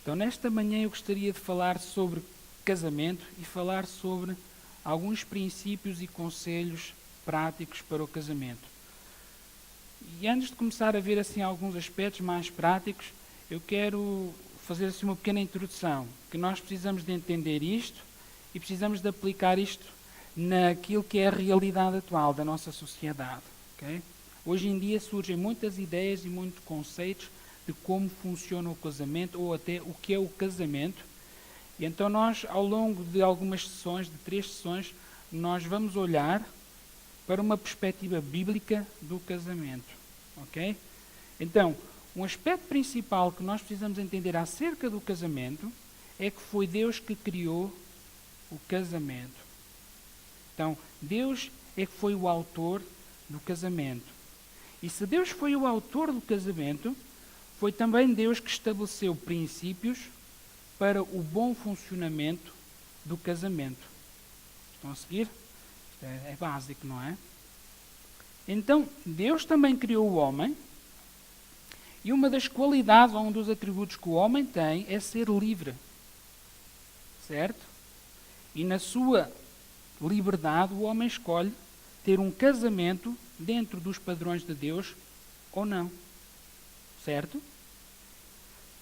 Então, nesta manhã eu gostaria de falar sobre casamento e falar sobre alguns princípios e conselhos práticos para o casamento. E antes de começar a ver assim alguns aspectos mais práticos, eu quero fazer assim uma pequena introdução, que nós precisamos de entender isto e precisamos de aplicar isto naquilo que é a realidade atual da nossa sociedade. Okay? Hoje em dia surgem muitas ideias e muitos conceitos de como funciona o casamento ou até o que é o casamento. E então nós, ao longo de algumas sessões, de 3 sessões, nós vamos olhar para uma perspectiva bíblica do casamento. Ok? Então, um aspecto principal que nós precisamos entender acerca do casamento é que foi Deus que criou o casamento. Então, Deus é que foi o autor do casamento. E se Deus foi o autor do casamento, foi também Deus que estabeleceu princípios para o bom funcionamento do casamento. Estão a seguir? É básico, não é? Então, Deus também criou o homem, e uma das qualidades, ou um dos atributos que o homem tem, é ser livre. Certo? E na sua liberdade, o homem escolhe ter um casamento dentro dos padrões de Deus ou não. Certo?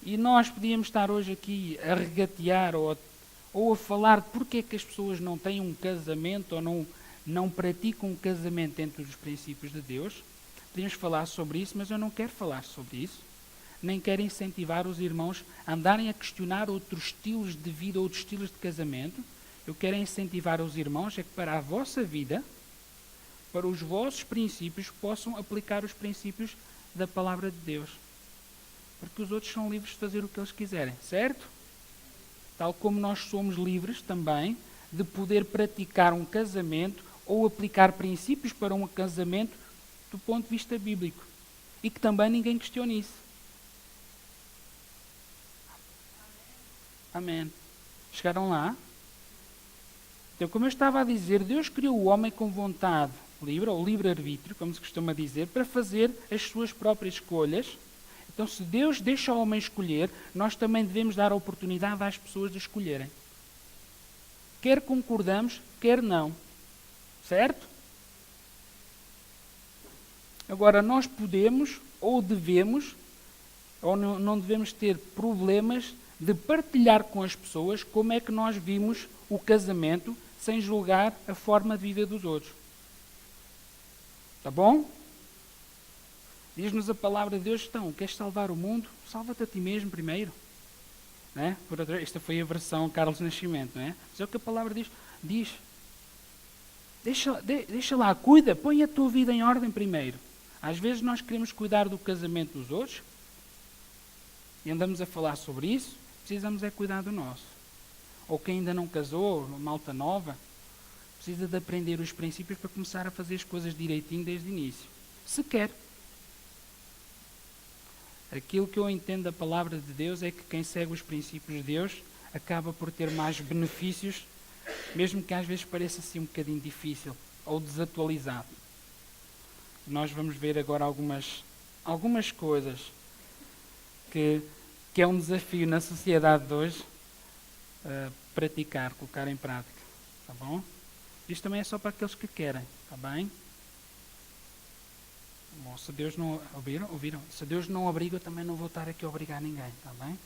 E nós podíamos estar hoje aqui a regatear ou a falar de porque é que as pessoas não têm um casamento ou não praticam um casamento dentro dos princípios de Deus. Podíamos falar sobre isso, mas eu não quero falar sobre isso. Nem quero incentivar os irmãos a andarem a questionar outros estilos de vida, outros estilos de casamento. Eu quero incentivar os irmãos a que para a vossa vida, para os vossos princípios, possam aplicar os princípios da palavra de Deus. Porque os outros são livres de fazer o que eles quiserem, certo? Tal como nós somos livres também de poder praticar um casamento ou aplicar princípios para um casamento do ponto de vista bíblico. E que também ninguém questione isso. Amém. Chegaram lá? Então, como eu estava a dizer, Deus criou o homem com vontade livre, ou livre-arbítrio, como se costuma dizer, para fazer as suas próprias escolhas. Então, se Deus deixa o homem escolher, nós também devemos dar a oportunidade às pessoas de escolherem. Quer concordamos, quer não. Certo? Agora, nós podemos, ou devemos, ou não devemos ter problemas de partilhar com as pessoas como é que nós vimos o casamento sem julgar a forma de vida dos outros. Tá bom? Diz-nos a palavra de Deus, então, queres salvar o mundo? Salva-te a ti mesmo primeiro. Não é? Esta foi a versão Carlos Nascimento, não é? Mas é o que a palavra diz. Deixa lá, cuida, põe a tua vida em ordem primeiro. Às vezes nós queremos cuidar do casamento dos outros e andamos a falar sobre isso, precisamos é cuidar do nosso. Ou quem ainda não casou, uma malta nova, precisa de aprender os princípios para começar a fazer as coisas direitinho desde o início. Se quer. Aquilo que eu entendo da palavra de Deus é que quem segue os princípios de Deus acaba por ter mais benefícios, mesmo que às vezes pareça assim um bocadinho difícil ou desatualizado. Nós vamos ver agora algumas coisas que é um desafio na sociedade de hoje praticar, colocar em prática. Tá bom? Isto também é só para aqueles que querem. Tá bem? Bom, se Deus não... Ouviram? Se Deus não obriga, eu também não vou estar aqui a obrigar ninguém. Tá bem?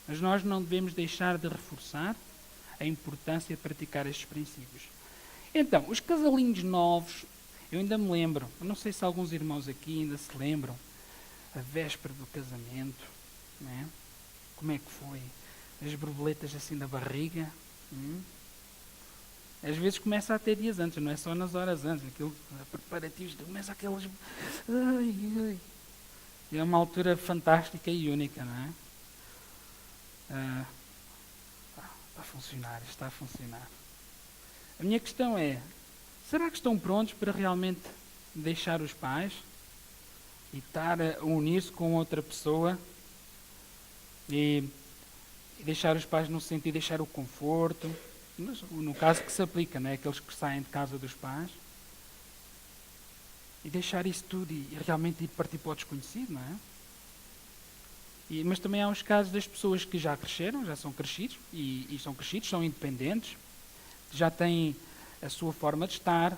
Mas nós não devemos deixar de reforçar a importância de praticar estes princípios. Então, os casalinhos novos, eu ainda me lembro, eu não sei se alguns irmãos aqui ainda se lembram, a véspera do casamento, não é? Como é que foi? As borboletas assim da barriga. Às vezes começa a ter dias antes, não é só nas horas antes, aquilo, preparativos, começa aqueles... Ai. É uma altura fantástica e única, não é? Está a funcionar. A minha questão é, será que estão prontos para realmente deixar os pais e estar a unir-se com outra pessoa e deixar os pais no sentido de deixar o conforto, no caso que se aplica, não é? Aqueles que saem de casa dos pais, e deixar isso tudo e realmente ir partir para o desconhecido, não é? Mas também há os casos das pessoas que já cresceram, já são crescidos, e são crescidos, são independentes, já têm a sua forma de estar,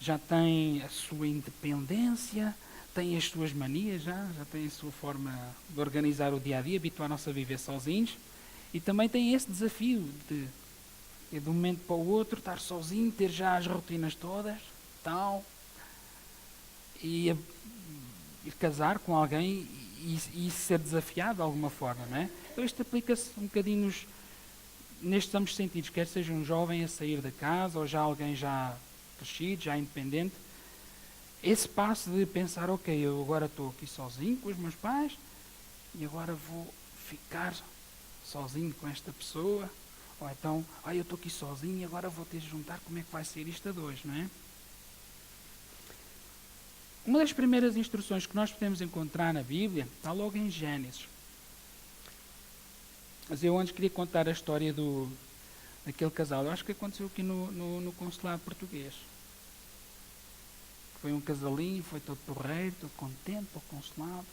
já têm a sua independência, têm as suas manias, já têm a sua forma de organizar o dia-a-dia, habituaram-se a viver sozinhos, e também têm esse desafio de um momento para o outro, estar sozinho, ter já as rotinas todas, tal, e casar com alguém e ser desafiado de alguma forma, não é? Então isto aplica-se um bocadinho nestes ambos sentidos, quer seja um jovem a sair da casa ou já alguém já crescido, já independente. Esse passo de pensar, ok, eu agora estou aqui sozinho com os meus pais e agora vou ficar sozinho com esta pessoa, ou então, eu estou aqui sozinho e agora vou ter de juntar, como é que vai ser isto a dois, não é? Uma das primeiras instruções que nós podemos encontrar na Bíblia está logo em Gênesis. Mas eu antes queria contar a história daquele casal. Eu acho que aconteceu aqui no consulado português. Foi um casalinho, foi todo porreiro, todo contente para o consulado,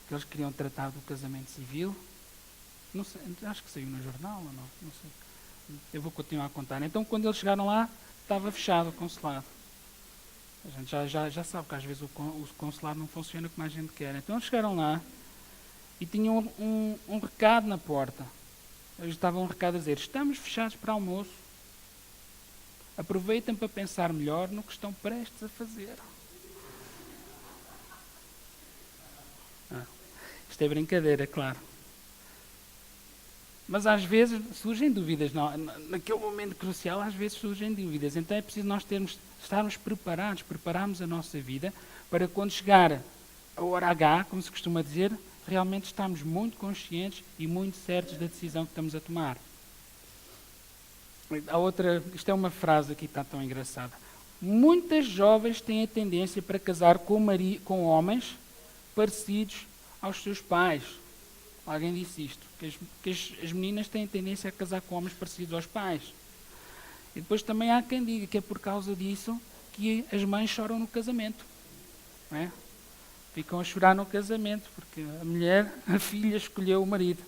que eles queriam tratar do casamento civil. Não sei, acho que saiu no jornal ou não sei. Eu vou continuar a contar. Então, quando eles chegaram lá, estava fechado o consulado. A gente já sabe que às vezes o consulado não funciona como a gente quer. Então eles chegaram lá e tinham um recado na porta. Eles estavam um recado a dizer: estamos fechados para almoço. Aproveitem para pensar melhor no que estão prestes a fazer. Isto é brincadeira, claro. Mas às vezes surgem dúvidas. Naquele momento crucial, às vezes surgem dúvidas. Então é preciso nós estarmos preparados, prepararmos a nossa vida para quando chegar a hora H, como se costuma dizer, realmente estamos muito conscientes e muito certos da decisão que estamos a tomar. Isto é uma frase aqui que está tão engraçada. Muitas jovens têm a tendência para casar com homens parecidos aos seus pais. Alguém disse isto, que as meninas têm tendência a casar com homens parecidos aos pais. E depois também há quem diga que é por causa disso que as mães choram no casamento. Não é? Ficam a chorar no casamento, porque a filha escolheu o marido,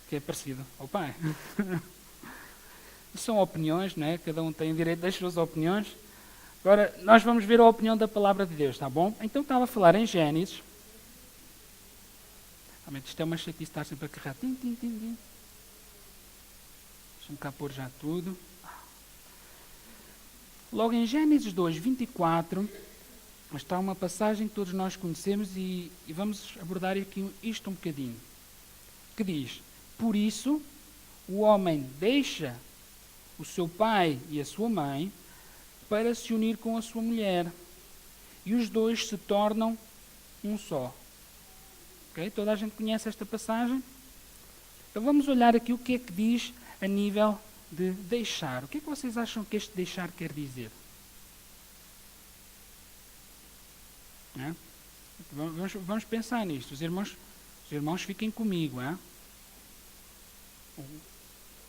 que é parecido ao pai. São opiniões, não é? Cada um tem direito das suas opiniões. Agora, nós vamos ver a opinião da palavra de Deus, tá bom? Então estava a falar em Gênesis. Realmente isto é uma chatice estar sempre a carregar. Deixa-me cá pôr já tudo. Logo em Gênesis 2, 24, está uma passagem que todos nós conhecemos e vamos abordar aqui isto um bocadinho. Que diz: por isso, o homem deixa o seu pai e a sua mãe para se unir com a sua mulher. E os dois se tornam um só. Okay? Toda a gente conhece esta passagem? Então vamos olhar aqui o que é que diz a nível de deixar. O que é que vocês acham que este deixar quer dizer? É? Vamos pensar nisto. Os irmãos fiquem comigo. É?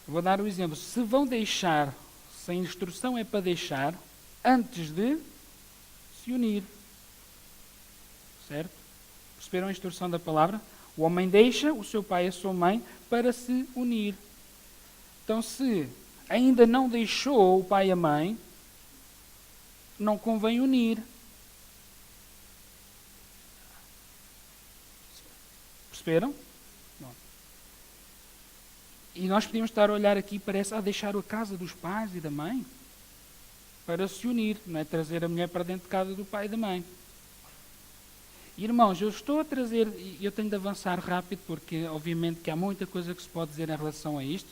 Vou dar o exemplo. Se vão deixar, se a instrução é para deixar, antes de se unir. Certo? Perceberam a instrução da palavra? O homem deixa o seu pai e a sua mãe para se unir. Então, se ainda não deixou o pai e a mãe, não convém unir. Perceberam? Bom. E nós podíamos estar a olhar aqui, parece, deixar a casa dos pais e da mãe para se unir, não é trazer a mulher para dentro de casa do pai e da mãe. Irmãos, eu estou a trazer, e eu tenho de avançar rápido, porque obviamente que há muita coisa que se pode dizer em relação a isto,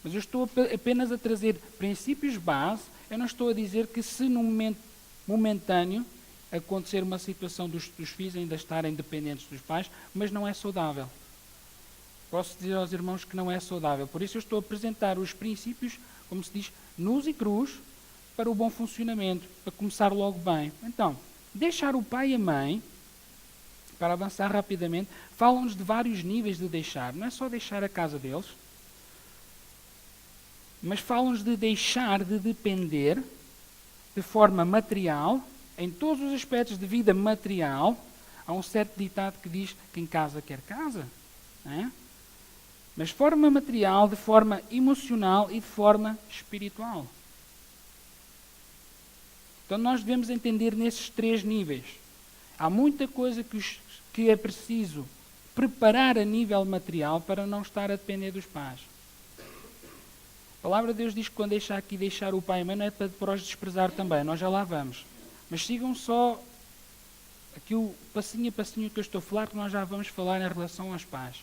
mas eu estou apenas a trazer princípios base. Eu não estou a dizer que se num momento momentâneo acontecer uma situação dos filhos ainda estarem dependentes dos pais, mas não é saudável. Posso dizer aos irmãos que não é saudável. Por isso eu estou a apresentar os princípios, como se diz, nus e crus, para o bom funcionamento, para começar logo bem. Então, deixar o pai e a mãe, para avançar rapidamente, falam-nos de vários níveis de deixar. Não é só deixar a casa deles, mas falam-nos de deixar de depender de forma material, em todos os aspectos de vida material. Há um certo ditado que diz: quem casa quer casa. não é? Mas de forma material, de forma emocional e de forma espiritual. Então nós devemos entender nesses 3 níveis. Há muita coisa que é preciso preparar a nível material para não estar a depender dos pais. A palavra de Deus diz que quando deixar o pai e a mãe não é para os desprezar também, nós já lá vamos. Mas sigam só aqui o passinho a passinho que eu estou a falar, que nós já vamos falar em relação aos pais.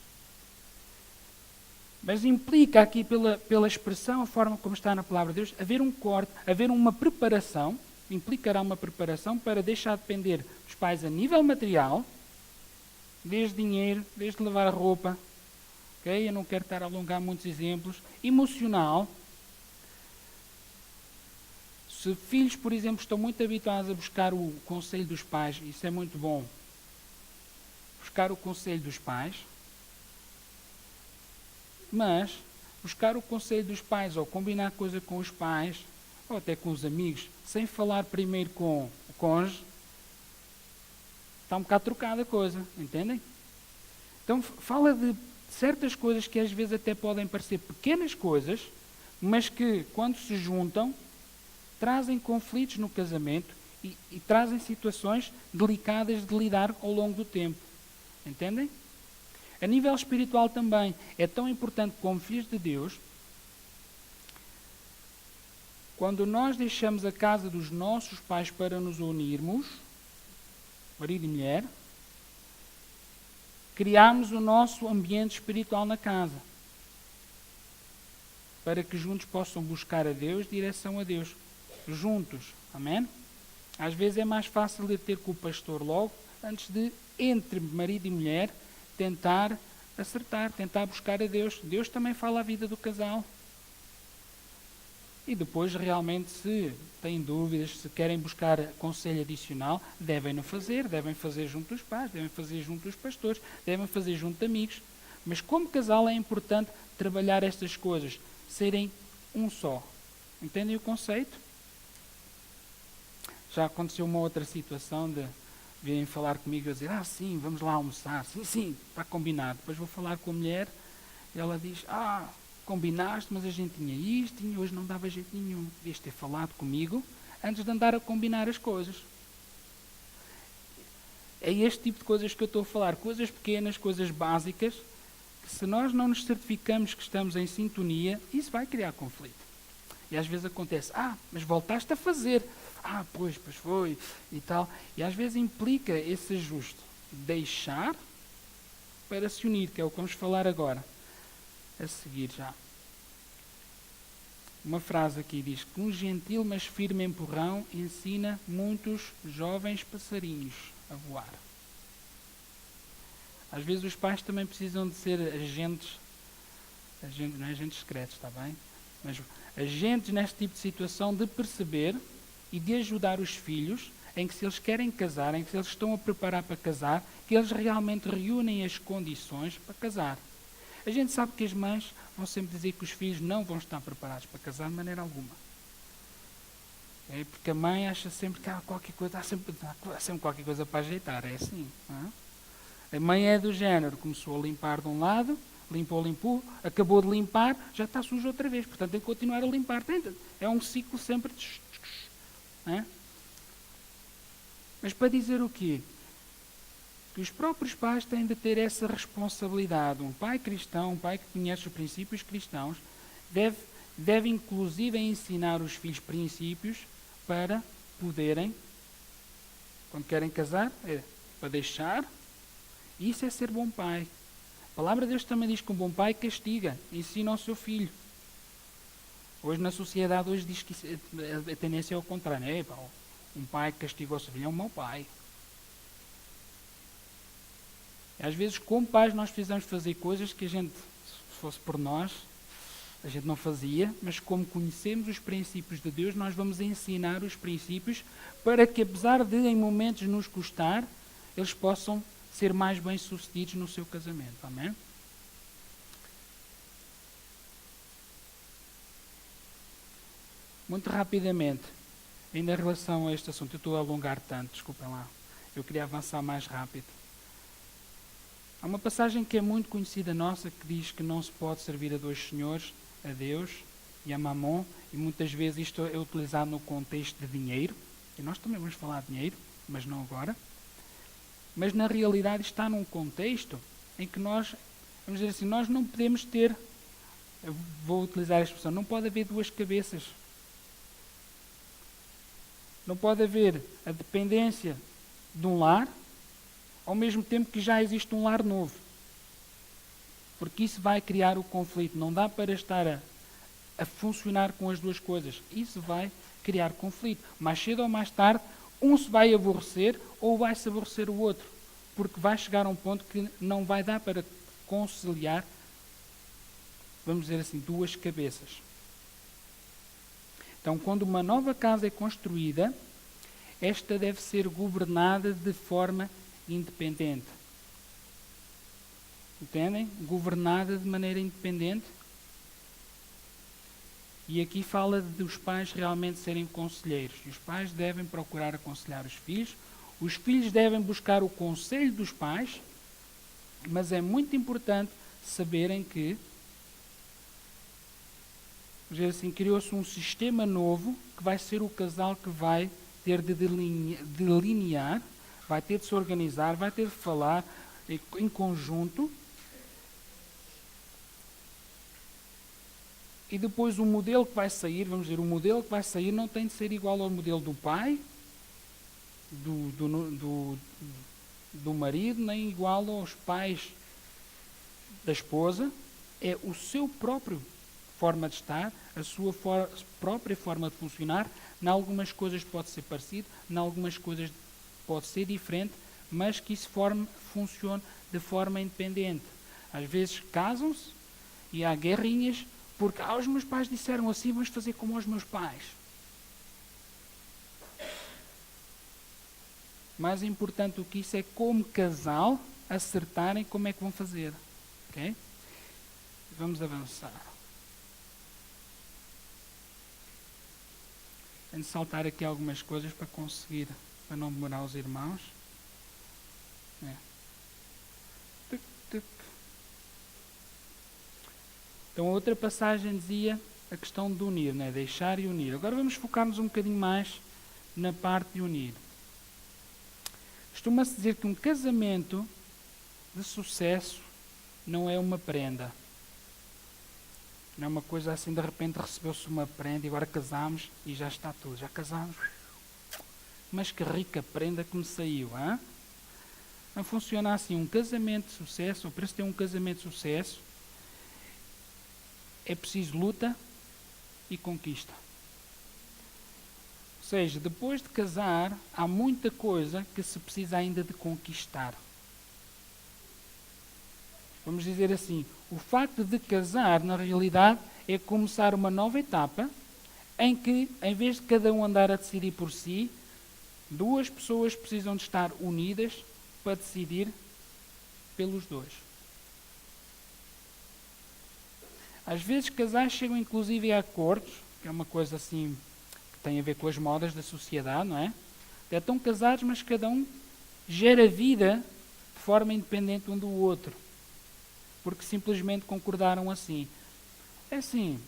Mas implica aqui pela expressão, a forma como está na palavra de Deus, haver um corte, haver uma preparação, implicará uma preparação para deixar de depender dos pais a nível material, desde dinheiro, desde levar roupa, okay? Eu não quero estar a alongar muitos exemplos, emocional. Se filhos, por exemplo, estão muito habituados a buscar o conselho dos pais, isso é muito bom, buscar o conselho dos pais, mas buscar o conselho dos pais ou combinar coisa com os pais, ou até com os amigos, sem falar primeiro com o cônjuge, está um bocado trocada a coisa, entendem? Então fala de certas coisas que às vezes até podem parecer pequenas coisas, mas que quando se juntam, trazem conflitos no casamento e trazem situações delicadas de lidar ao longo do tempo. Entendem? A nível espiritual também é tão importante como filhos de Deus, quando nós deixamos a casa dos nossos pais para nos unirmos, marido e mulher, criarmos o nosso ambiente espiritual na casa, para que juntos possam buscar a Deus, direção a Deus, juntos, amém? Às vezes é mais fácil de ter com o pastor logo, antes de, entre marido e mulher, tentar acertar, tentar buscar a Deus. Deus também fala a vida do casal. E depois, realmente, se têm dúvidas, se querem buscar conselho adicional, devem fazer junto dos pais, devem fazer junto dos pastores, devem fazer junto de amigos. Mas como casal é importante trabalhar estas coisas, serem um só. Entendem o conceito? Já aconteceu uma outra situação de virem falar comigo e dizer, sim, vamos lá almoçar, sim, está combinado. Depois vou falar com a mulher e ela diz, combinaste, mas a gente tinha isto e hoje não dava jeito nenhum. Devias ter falado comigo antes de andar a combinar as coisas. É este tipo de coisas que eu estou a falar, coisas pequenas, coisas básicas, que se nós não nos certificamos que estamos em sintonia, isso vai criar conflito. E às vezes acontece, mas voltaste a fazer. Pois foi, e tal. E às vezes implica esse ajuste. Deixar para se unir, que é o que vamos falar agora. A seguir já. Uma frase aqui diz que um gentil mas firme empurrão ensina muitos jovens passarinhos a voar. Às vezes os pais também precisam de ser agentes, não é agentes secretos, está bem? Mas agentes neste tipo de situação de perceber e de ajudar os filhos em que se eles querem casar, em que se eles estão a preparar para casar, que eles realmente reúnem as condições para casar. A gente sabe que as mães vão sempre dizer que os filhos não vão estar preparados para casar de maneira alguma. Porque a mãe acha sempre que há sempre qualquer coisa para ajeitar, é assim. Não é? A mãe é do género, começou a limpar de um lado, limpou, acabou de limpar, já está sujo outra vez, portanto tem que continuar a limpar. É um ciclo sempre de... Não é? Mas para dizer o quê? Que os próprios pais têm de ter essa responsabilidade. Um pai cristão, um pai que conhece os princípios cristãos, deve inclusive ensinar os filhos princípios para poderem, quando querem casar, para deixar. Isso é ser bom pai. A palavra de Deus também diz que um bom pai castiga, ensina ao seu filho. Hoje na sociedade diz que a tendência é ao contrário. Um pai que castiga o seu filho é um mau pai. Às vezes, como pais, nós precisamos fazer coisas que a gente, se fosse por nós, a gente não fazia, mas como conhecemos os princípios de Deus, nós vamos ensinar os princípios para que, apesar de em momentos nos custar, eles possam ser mais bem-sucedidos no seu casamento. Amém? Muito rapidamente, ainda em relação a este assunto, eu estou a alongar tanto, desculpem lá, eu queria avançar mais rápido. Há uma passagem que é muito conhecida nossa que diz que não se pode servir a dois senhores, a Deus e a Mamon, e muitas vezes isto é utilizado no contexto de dinheiro, e nós também vamos falar de dinheiro, mas não agora. Mas na realidade está num contexto em que nós, vamos dizer assim, nós não podemos ter, eu vou utilizar a expressão, não pode haver duas cabeças. Não pode haver a dependência de um lar, ao mesmo tempo que já existe um lar novo. Porque isso vai criar o conflito. Não dá para estar a funcionar com as duas coisas. Isso vai criar conflito. Mais cedo ou mais tarde, um se vai aborrecer ou vai se aborrecer o outro. Porque vai chegar a um ponto que não vai dar para conciliar, vamos dizer assim, duas cabeças. Então, quando uma nova casa é construída, esta deve ser governada de forma independente. Entendem? Governada de maneira independente. E aqui fala dos pais realmente serem conselheiros. E os pais devem procurar aconselhar os filhos devem buscar o conselho dos pais, mas é muito importante saberem que, vamos dizer assim, criou-se um sistema novo que vai ser o casal que vai ter de delinear, vai ter de se organizar, vai ter de falar em conjunto. E depois o modelo que vai sair, vamos dizer, o modelo que vai sair não tem de ser igual ao modelo do pai, do marido, nem igual aos pais da esposa. É o seu próprio forma de estar, a sua própria forma de funcionar. Em algumas coisas pode ser parecido, em algumas coisas pode ser diferente, mas que isso funcione de forma independente. Às vezes casam-se e há guerrinhas, porque os meus pais disseram assim, vamos fazer como os meus pais. Mais importante do que isso é como casal acertarem como é que vão fazer. Ok? Vamos avançar. Tenho de saltar aqui algumas coisas para conseguir, para não demorar os irmãos. Tuc, tuc. Então a outra passagem dizia a questão de unir, né? Deixar e unir. Agora vamos focar-nos um bocadinho mais na parte de unir. Costuma-se dizer que um casamento de sucesso não é uma prenda. Não é uma coisa assim, de repente recebeu-se uma prenda e agora casamos e já está tudo. Já casamos. Mas que rica prenda que me saiu, hein? Não funciona assim. Um casamento de sucesso, ou para se ter um casamento de sucesso, é preciso luta e conquista. Ou seja, depois de casar, há muita coisa que se precisa ainda de conquistar. Vamos dizer assim, o facto de casar, na realidade, é começar uma nova etapa em que, em vez de cada um andar a decidir por si, duas pessoas precisam de estar unidas para decidir pelos dois. Às vezes casais chegam inclusive a acordos, que é uma coisa assim que tem a ver com as modas da sociedade, não é? Até estão casados, mas cada um gera vida de forma independente um do outro. Porque simplesmente concordaram assim. É assim,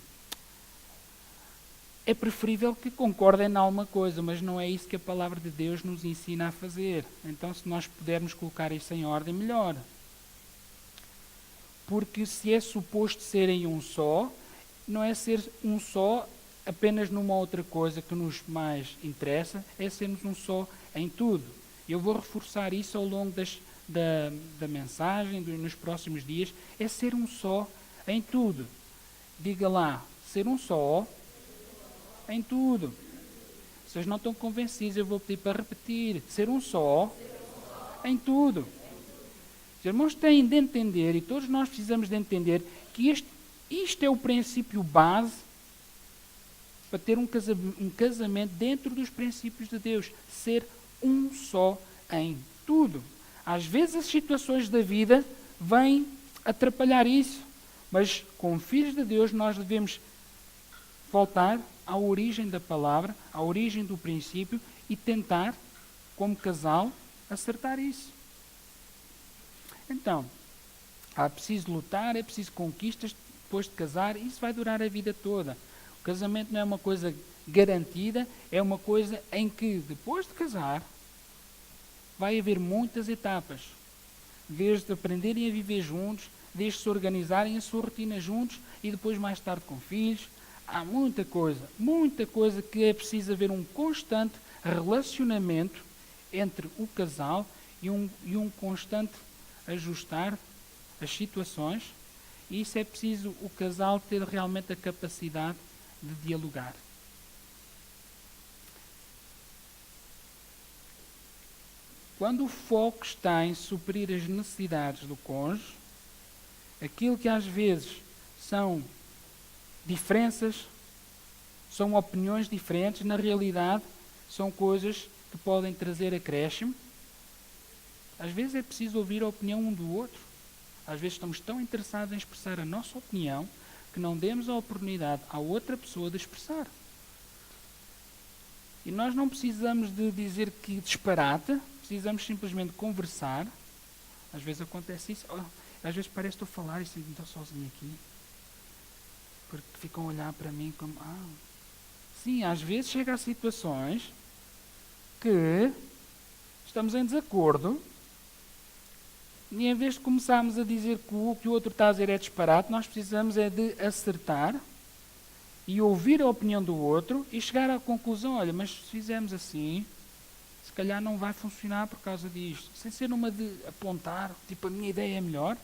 é preferível que concordem em alguma coisa, mas não é isso que a palavra de Deus nos ensina a fazer. Então, se nós pudermos colocar isso em ordem, melhor. Porque se é suposto serem um só, não é ser um só apenas numa outra coisa que nos mais interessa, é sermos um só em tudo. Eu vou reforçar isso ao longo da mensagem, nos próximos dias, é ser um só em tudo. Diga lá, ser um só em tudo. Se vocês não estão convencidos, eu vou pedir para repetir. Ser um só em tudo. Os irmãos têm de entender, e todos nós precisamos de entender, que isto é o princípio base para ter um casamento dentro dos princípios de Deus. Ser um só em tudo. Às vezes as situações da vida vêm atrapalhar isso, mas como filhos de Deus nós devemos voltar à origem da palavra, à origem do princípio e tentar, como casal, acertar isso. Então, É preciso lutar, é preciso conquistas depois de casar, e isso vai durar a vida toda. O casamento não é uma coisa garantida, é uma coisa em que, depois de casar, vai haver muitas etapas. Desde aprenderem a viver juntos, desde se organizarem a sua rotina juntos e depois mais tarde com filhos. Há muita coisa que é preciso haver um constante relacionamento entre o casal e um constante ajustar as situações, e isso é preciso o casal ter realmente a capacidade de dialogar. Quando o foco está em suprir as necessidades do cônjuge, aquilo que às vezes são diferenças, são opiniões diferentes, na realidade são coisas que podem trazer acréscimo. Às vezes é preciso ouvir a opinião um do outro. Às vezes estamos tão interessados em expressar a nossa opinião que não demos a oportunidade à outra pessoa de expressar. E nós não precisamos de dizer que disparate, precisamos simplesmente conversar. Às vezes acontece isso. Às vezes parece que estou a falar e sinto-me tão sozinho aqui. Porque ficam a olhar para mim como... Sim, às vezes chega a situações que estamos em desacordo e em vez de começarmos a dizer que o que o outro está a dizer é disparate, nós precisamos é de acertar e ouvir a opinião do outro e chegar à conclusão, olha, mas se fizermos assim, se calhar não vai funcionar por causa disto. Sem ser uma de apontar, tipo, a minha ideia é melhor,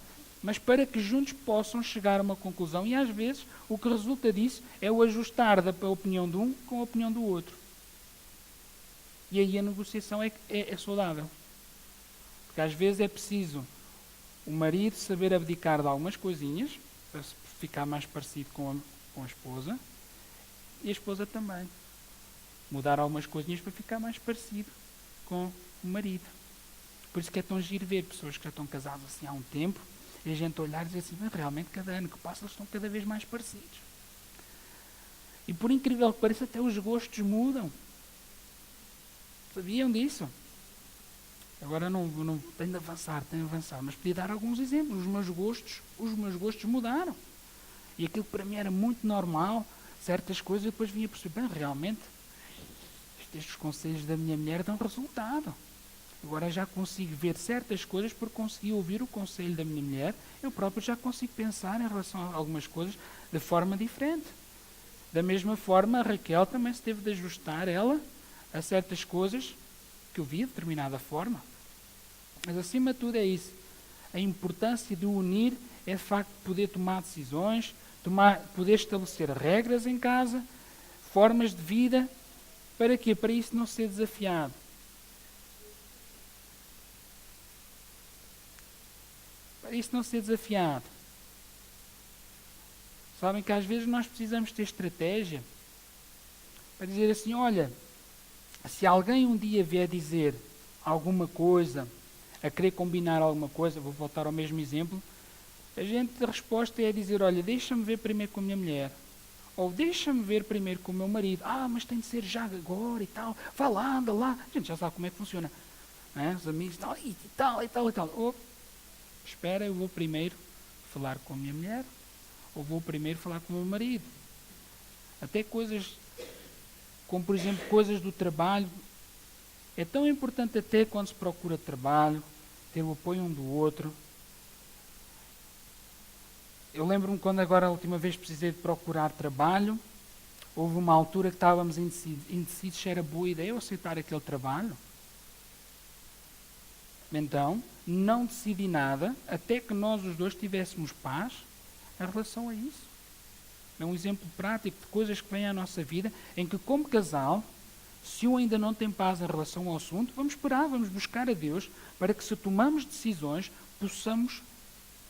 mas para que juntos possam chegar a uma conclusão. E às vezes o que resulta disso é o ajustar da opinião de um com a opinião do outro. E aí a negociação é saudável. Porque às vezes é preciso o marido saber abdicar de algumas coisinhas para ficar mais parecido com a esposa, e a esposa também. Mudar algumas coisinhas para ficar mais parecido com o marido. Por isso que é tão giro ver pessoas que já estão casadas assim há um tempo, e a gente olhar e dizer assim, mas realmente cada ano que passa eles estão cada vez mais parecidos. E por incrível que pareça, até os gostos mudam. Sabiam disso? Agora não tenho de avançar, mas podia dar alguns exemplos. Os meus gostos mudaram. E aquilo que para mim era muito normal, certas coisas, eu depois vinha perceber, bem, realmente, estes conselhos da minha mulher dão resultado. Agora já consigo ver certas coisas porque consegui ouvir o conselho da minha mulher. Eu próprio já consigo pensar em relação a algumas coisas de forma diferente. Da mesma forma, a Raquel também se teve de ajustar, ela, a certas coisas que eu via de determinada forma. Mas acima de tudo é isso. A importância de unir é de facto poder tomar decisões, poder estabelecer regras em casa, formas de vida. Para quê? Para isso não ser desafiado. Para isso não ser desafiado. Sabem que às vezes nós precisamos ter estratégia para dizer assim, olha, se alguém um dia vier dizer alguma coisa, a querer combinar alguma coisa, vou voltar ao mesmo exemplo, a resposta é dizer, olha, deixa-me ver primeiro com a minha mulher. Ou deixa-me ver primeiro com o meu marido. Mas tem de ser já agora e tal. Vá lá, anda lá. A gente já sabe como é que funciona. Os amigos e tal. Espera, eu vou primeiro falar com a minha mulher. Ou vou primeiro falar com o meu marido. Até coisas, como por exemplo, coisas do trabalho. É tão importante até quando se procura trabalho, ter o apoio um do outro. Eu lembro-me quando agora a última vez precisei de procurar trabalho, houve uma altura que estávamos indecisos se era boa ideia eu aceitar aquele trabalho. Então, não decidi nada até que nós os dois tivéssemos paz em relação a isso. É um exemplo prático de coisas que vêm à nossa vida, em que como casal, se um ainda não tem paz em relação ao assunto, vamos esperar, vamos buscar a Deus, para que se tomamos decisões, possamos,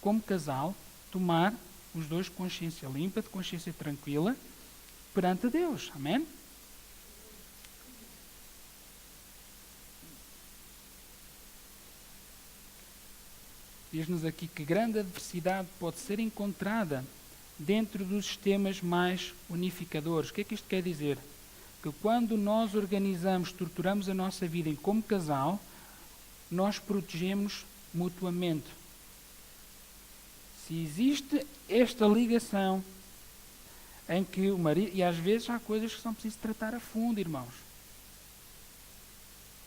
como casal, tomar os dois de consciência limpa, de consciência tranquila, perante a Deus. Amém? Diz-nos aqui que grande adversidade pode ser encontrada dentro dos sistemas mais unificadores. O que é que isto quer dizer? Que quando nós organizamos, estruturamos a nossa vida como casal, nós protegemos mutuamente. Se existe esta ligação em que o marido... E às vezes há coisas que são preciso tratar a fundo, irmãos.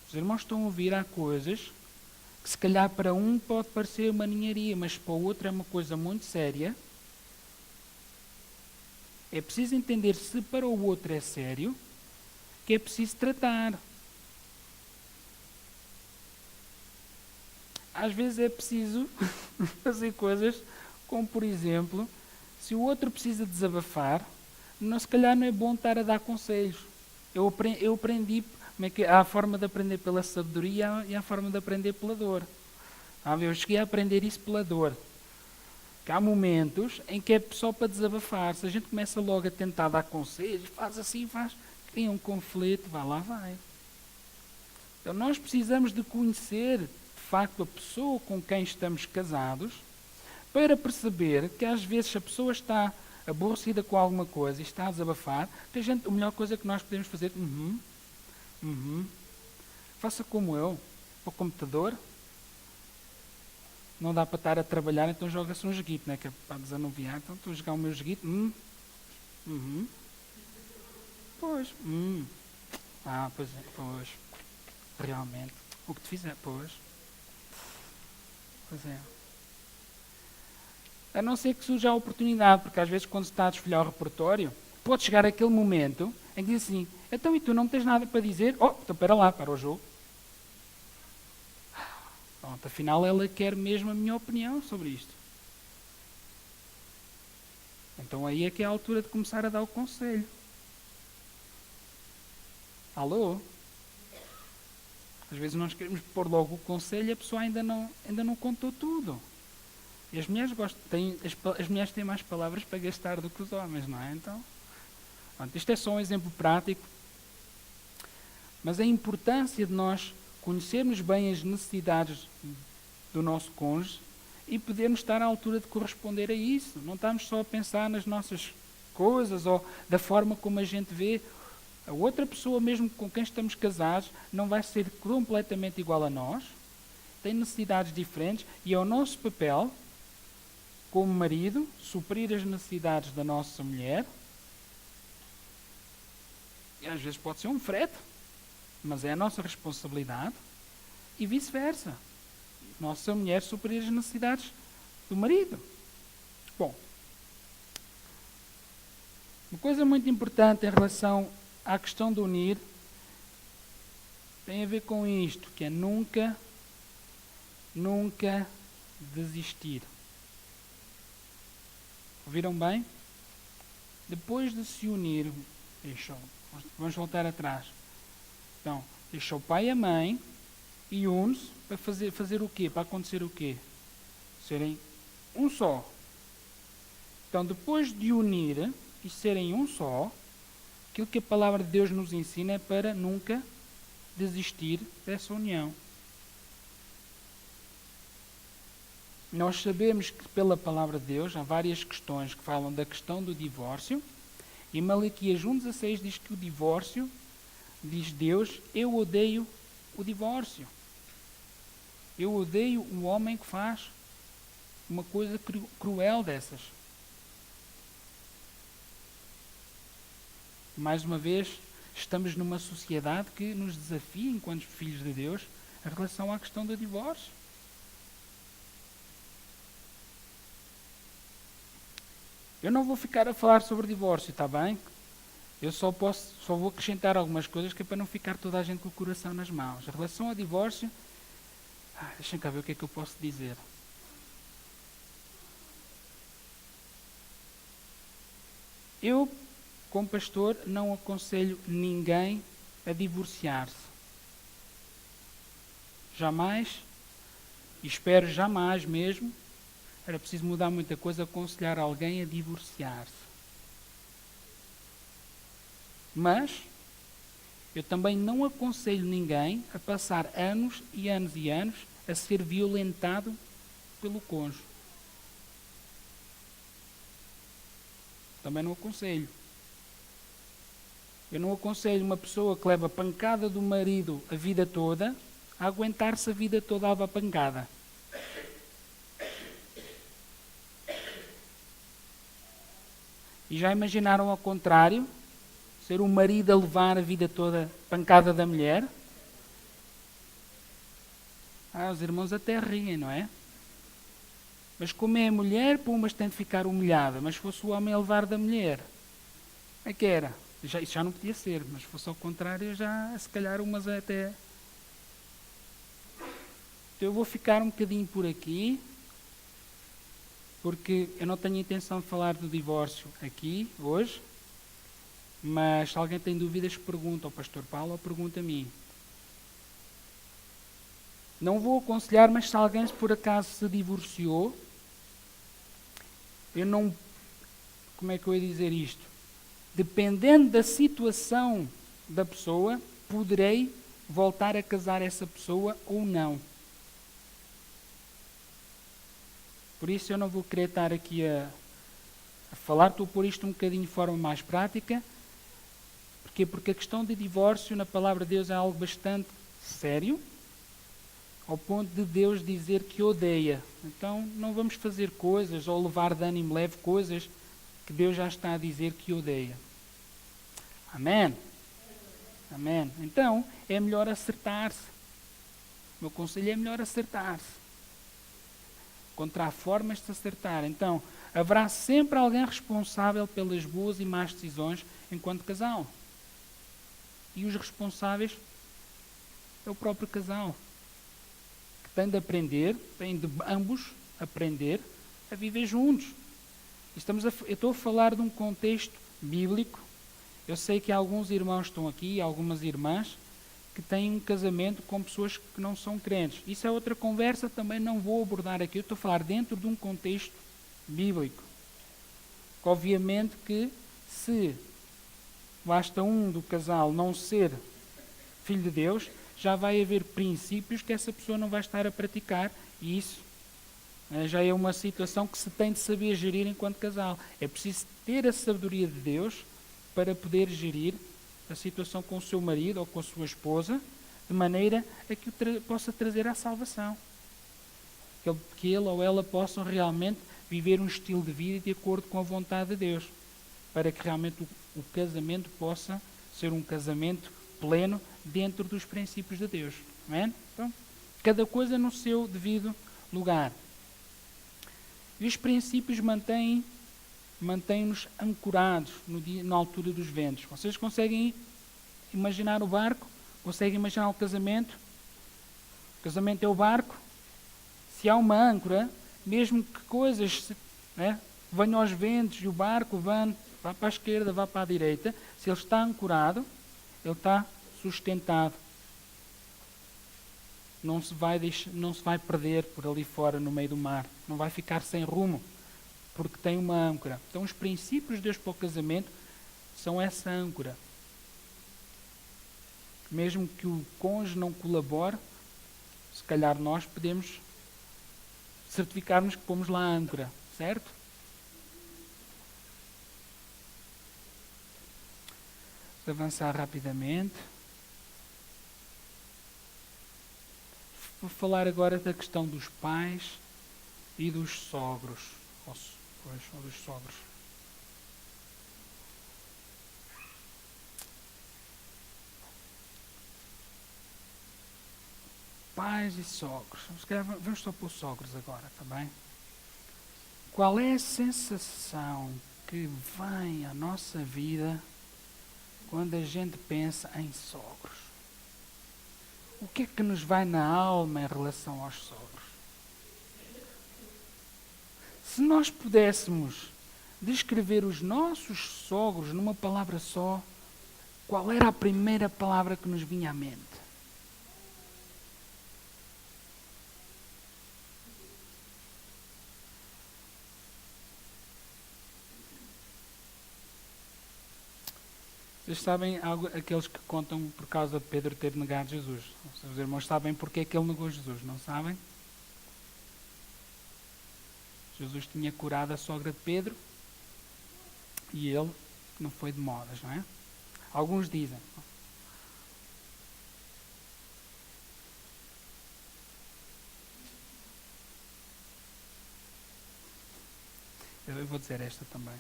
Os irmãos estão a ouvir, há coisas que se calhar para um pode parecer uma ninharia, mas para o outro é uma coisa muito séria. É preciso entender se para o outro é sério, que é preciso tratar. Às vezes é preciso fazer coisas como, por exemplo, se o outro precisa desabafar, se calhar não é bom estar a dar conselhos. Eu aprendi como é que há a forma de aprender pela sabedoria e há a forma de aprender pela dor. Eu cheguei a aprender isso pela dor. Que há momentos em que é só para desabafar. Se a gente começa logo a tentar dar conselhos, faz assim, cria um conflito, vai. Então nós precisamos de conhecer, de facto, a pessoa com quem estamos casados, para perceber que às vezes a pessoa está aborrecida com alguma coisa e está a desabafar, a melhor coisa que nós podemos fazer, faça como eu, para o computador. Não dá para estar a trabalhar, então joga-se um joguito, né? Que é para desanuviar. Então estou a jogar o meu joguito. Pois. Pois é, pois. Realmente. O que te fizer, pois. Pois é. A não ser que surja a oportunidade, porque às vezes quando se está a desfolhar o repertório, pode chegar aquele momento em que diz assim, então e tu não tens nada para dizer? Então espera lá, para o jogo. Pronto, afinal ela quer mesmo a minha opinião sobre isto. Então aí é que é a altura de começar a dar o conselho. Alô? Às vezes nós queremos pôr logo o conselho e a pessoa ainda não contou tudo. E as mulheres as mulheres têm mais palavras para gastar do que os homens, não é? Então, pronto, isto é só um exemplo prático. Mas a importância de nós conhecermos bem as necessidades do nosso cônjuge e podermos estar à altura de corresponder a isso. Não estamos só a pensar nas nossas coisas ou da forma como a gente vê. A outra pessoa, mesmo com quem estamos casados, não vai ser completamente igual a nós. Tem necessidades diferentes e é o nosso papel, como marido, suprir as necessidades da nossa mulher. E às vezes pode ser um frete, mas é a nossa responsabilidade. E vice-versa. Nossa mulher suprir as necessidades do marido. Bom, uma coisa muito importante em relação à questão de unir tem a ver com isto, que é nunca desistir. Ouviram bem? Depois de se unir, vamos voltar atrás. Então, deixa o pai e a mãe e une-se para fazer o quê? Para acontecer o quê? Serem um só. Então, depois de unir e serem um só, aquilo que a palavra de Deus nos ensina é para nunca desistir dessa união. Nós sabemos que pela palavra de Deus há várias questões que falam da questão do divórcio. E Malaquias 1,16 diz que o divórcio, diz Deus, eu odeio o divórcio. Eu odeio o homem que faz uma coisa cruel dessas. Mais uma vez, estamos numa sociedade que nos desafia, enquanto filhos de Deus, em relação à questão do divórcio. Eu não vou ficar a falar sobre divórcio, está bem? Eu só vou acrescentar algumas coisas que é para não ficar toda a gente com o coração nas mãos. Em relação ao divórcio, deixem cá ver o que é que eu posso dizer. Eu, como pastor, não aconselho ninguém a divorciar-se. Jamais, e espero jamais mesmo, era preciso mudar muita coisa, aconselhar alguém a divorciar-se. Mas, eu também não aconselho ninguém a passar anos e anos e anos a ser violentado pelo cônjuge. Também não aconselho. Eu não aconselho uma pessoa que leva pancada do marido a vida toda a aguentar-se a vida toda a levar pancada. E já imaginaram ao contrário? Ser o marido a levar a vida toda pancada da mulher? Os irmãos até riem, não é? Mas como é a mulher, umas tem de ficar humilhada. Mas se fosse o homem a levar da mulher, como é que era? Isso já não podia ser, mas se fosse ao contrário, já se calhar umas até... Então eu vou ficar um bocadinho por aqui, porque eu não tenho intenção de falar do divórcio aqui, hoje, mas se alguém tem dúvidas, pergunta ao pastor Paulo ou pergunta a mim. Não vou aconselhar, mas se alguém por acaso se divorciou, eu não... Como é que eu ia dizer isto? Dependendo da situação da pessoa, poderei voltar a casar essa pessoa ou não. Por isso eu não vou querer estar aqui a falar, estou a pôr isto um bocadinho de forma mais prática. Porquê? Porque a questão de divórcio na palavra de Deus é algo bastante sério, ao ponto de Deus dizer que odeia. Então não vamos fazer coisas ou levar de ânimo leve coisas que Deus já está a dizer que odeia. Amém? Amém. Então é melhor acertar-se. O meu conselho é melhor acertar-se. Encontrar formas de se acertar. Então, haverá sempre alguém responsável pelas boas e más decisões enquanto casal. E os responsáveis é o próprio casal. Que tem de aprender, tem de ambos aprender a viver juntos. Eu estou a falar de um contexto bíblico. Eu sei que alguns irmãos estão aqui, algumas irmãs, que têm um casamento com pessoas que não são crentes. Isso é outra conversa, também não vou abordar aqui. Eu estou a falar dentro de um contexto bíblico. Obviamente que se basta um do casal não ser filho de Deus, já vai haver princípios que essa pessoa não vai estar a praticar, e isso já é uma situação que se tem de saber gerir enquanto casal. É preciso ter a sabedoria de Deus para poder gerir a situação com o seu marido ou com a sua esposa, de maneira a que o possa trazer à salvação. Que ele ou ela possam realmente viver um estilo de vida de acordo com a vontade de Deus, para que realmente o casamento possa ser um casamento pleno dentro dos princípios de Deus. Amém? Então, cada coisa no seu devido lugar. E os princípios mantêm-nos ancorados na altura dos ventos. Vocês conseguem imaginar o barco? Conseguem imaginar o casamento? O casamento é o barco. Se há uma âncora, mesmo que coisas venham aos ventos e o barco vá para a esquerda, vá para a direita, se ele está ancorado, ele está sustentado. Não se vai perder por ali fora no meio do mar. Não vai ficar sem rumo, porque tem uma âncora. Então os princípios de Deus para o casamento são essa âncora. Mesmo que o cônjuge não colabore, se calhar nós podemos certificar-nos que pomos lá a âncora, certo? Vamos avançar rapidamente. Vou falar agora da questão dos pais e dos sogros. Ou dos sogros. Pais e sogros. Vamos só pôr sogros agora, tá bem? Qual é a sensação que vem à nossa vida quando a gente pensa em sogros? O que é que nos vai na alma em relação aos sogros? Se nós pudéssemos descrever os nossos sogros numa palavra só, qual era a primeira palavra que nos vinha à mente? Vocês sabem, aqueles que contam por causa de Pedro ter negado Jesus. Os irmãos sabem porque é que ele negou Jesus, não sabem? Jesus tinha curado a sogra de Pedro e ele não foi de modas, não é? Alguns dizem. Eu vou dizer esta também.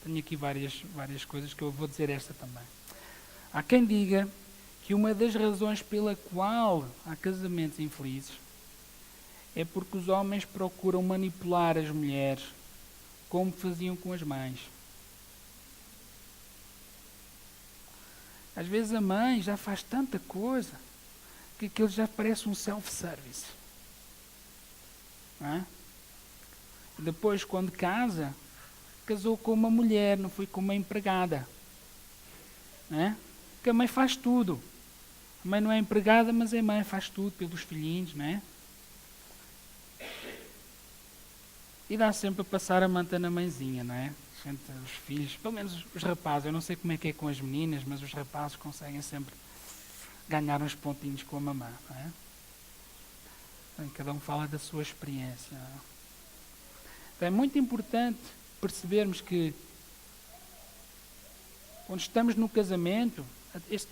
tenho aqui várias coisas que eu vou dizer esta também. Há quem diga que uma das razões pela qual há casamentos infelizes é porque os homens procuram manipular as mulheres como faziam com as mães. Às vezes a mãe já faz tanta coisa que aquilo já parece um self-service. Não é? Depois, quando casou com uma mulher, não foi com uma empregada. Não é? Porque a mãe faz tudo. A mãe não é empregada, mas é mãe, faz tudo pelos filhinhos, não é? E dá sempre a passar a manta na mãezinha, não é? Os filhos, pelo menos os rapazes, eu não sei como é que é com as meninas, mas os rapazes conseguem sempre ganhar uns pontinhos com a mamã, não é? Então, cada um fala da sua experiência. Não é? Então é muito importante percebermos que quando estamos no casamento, esse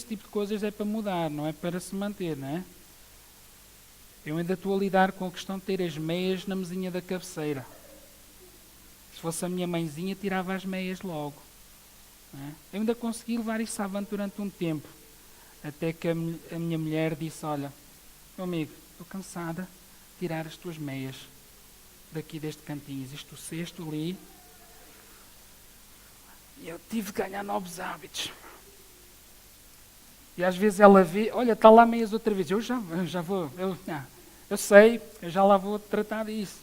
tipo de coisas é para mudar, não é para se manter, não é? Eu ainda estou a lidar com a questão de ter as meias na mesinha da cabeceira. Se fosse a minha mãezinha, tirava as meias logo. Não é? Eu ainda consegui levar isso avante durante um tempo. Até que a minha mulher disse, olha, meu amigo, estou cansada de tirar as tuas meias daqui deste cantinho. Existe o cesto ali. E eu tive de ganhar novos hábitos. E às vezes ela vê, olha, está lá meias outra vez. Eu já vou, eu sei, eu já lá vou tratar disso.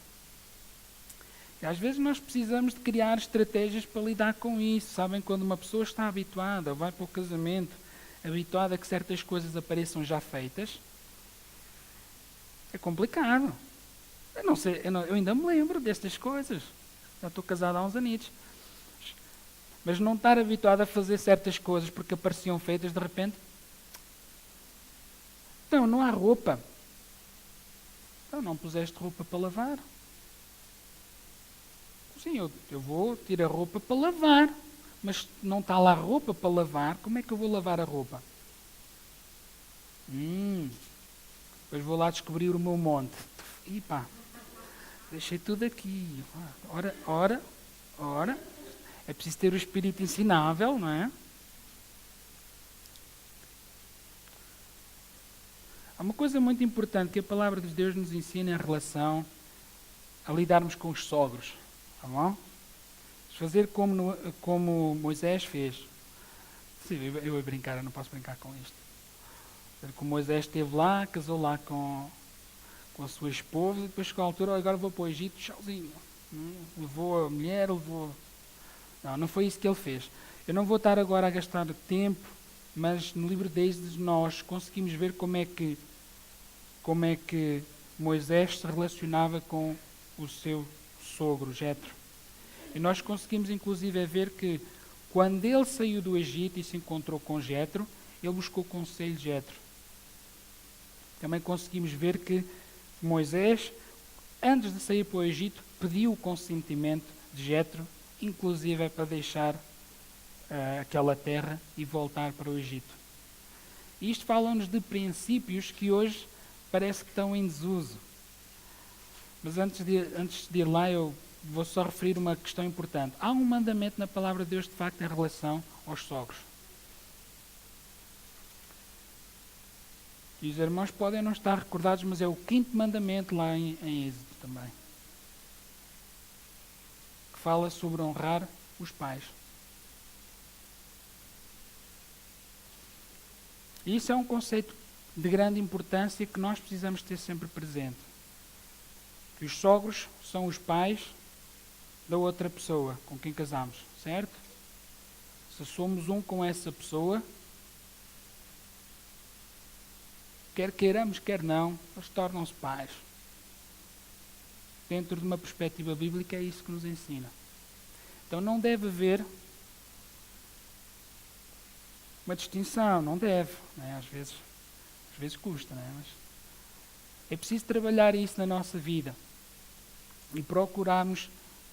E às vezes nós precisamos de criar estratégias para lidar com isso. Sabem, quando uma pessoa está habituada, vai para o casamento, habituada a que certas coisas apareçam já feitas, é complicado. Eu não sei, eu ainda me lembro destas coisas. Já estou casado há uns anitos. Mas não estar habituado a fazer certas coisas porque apareciam feitas de repente. Então, não há roupa. Então, não puseste roupa para lavar. Sim, eu vou tirar a roupa para lavar. Mas não está lá roupa para lavar. Como é que eu vou lavar a roupa? Depois vou lá descobrir o meu monte. E pá, deixei tudo aqui. Ora. É preciso ter o espírito ensinável, não é? Há uma coisa muito importante que a palavra de Deus nos ensina em relação a lidarmos com os sogros. Tá bom? Fazer como Moisés fez. Sim, eu ia brincar, eu não posso brincar com isto. Como Moisés esteve lá, casou lá com a sua esposa, e depois chegou a altura, agora vou para o Egito, tchauzinho. Levou a mulher, Não foi isso que ele fez. Eu não vou estar agora a gastar tempo, mas no livro de Êxodo nós conseguimos ver como é que Moisés se relacionava com o seu sogro, Jetro. E nós conseguimos inclusive ver que quando ele saiu do Egito e se encontrou com Jetro, ele buscou conselho de Jetro. Também conseguimos ver que Moisés, antes de sair para o Egito, pediu o consentimento de Jetro, inclusive para deixar aquela terra e voltar para o Egito. E isto fala-nos de princípios que hoje parece que estão em desuso. Mas antes de ir lá, eu vou só referir uma questão importante. Há um mandamento na palavra de Deus, de facto, em relação aos sogros. E os irmãos podem não estar recordados, mas é o 5º mandamento lá em Êxodo também. Que fala sobre honrar os pais. E isso é um conceito de grande importância que nós precisamos ter sempre presente. Que os sogros são os pais da outra pessoa com quem casamos, certo? Se somos um com essa pessoa, quer queiramos, quer não, eles tornam-se pais. Dentro de uma perspectiva bíblica é isso que nos ensina. Então não deve haver uma distinção, não deve. Não é? Às vezes custa, não é? Mas é preciso trabalhar isso na nossa vida e procurarmos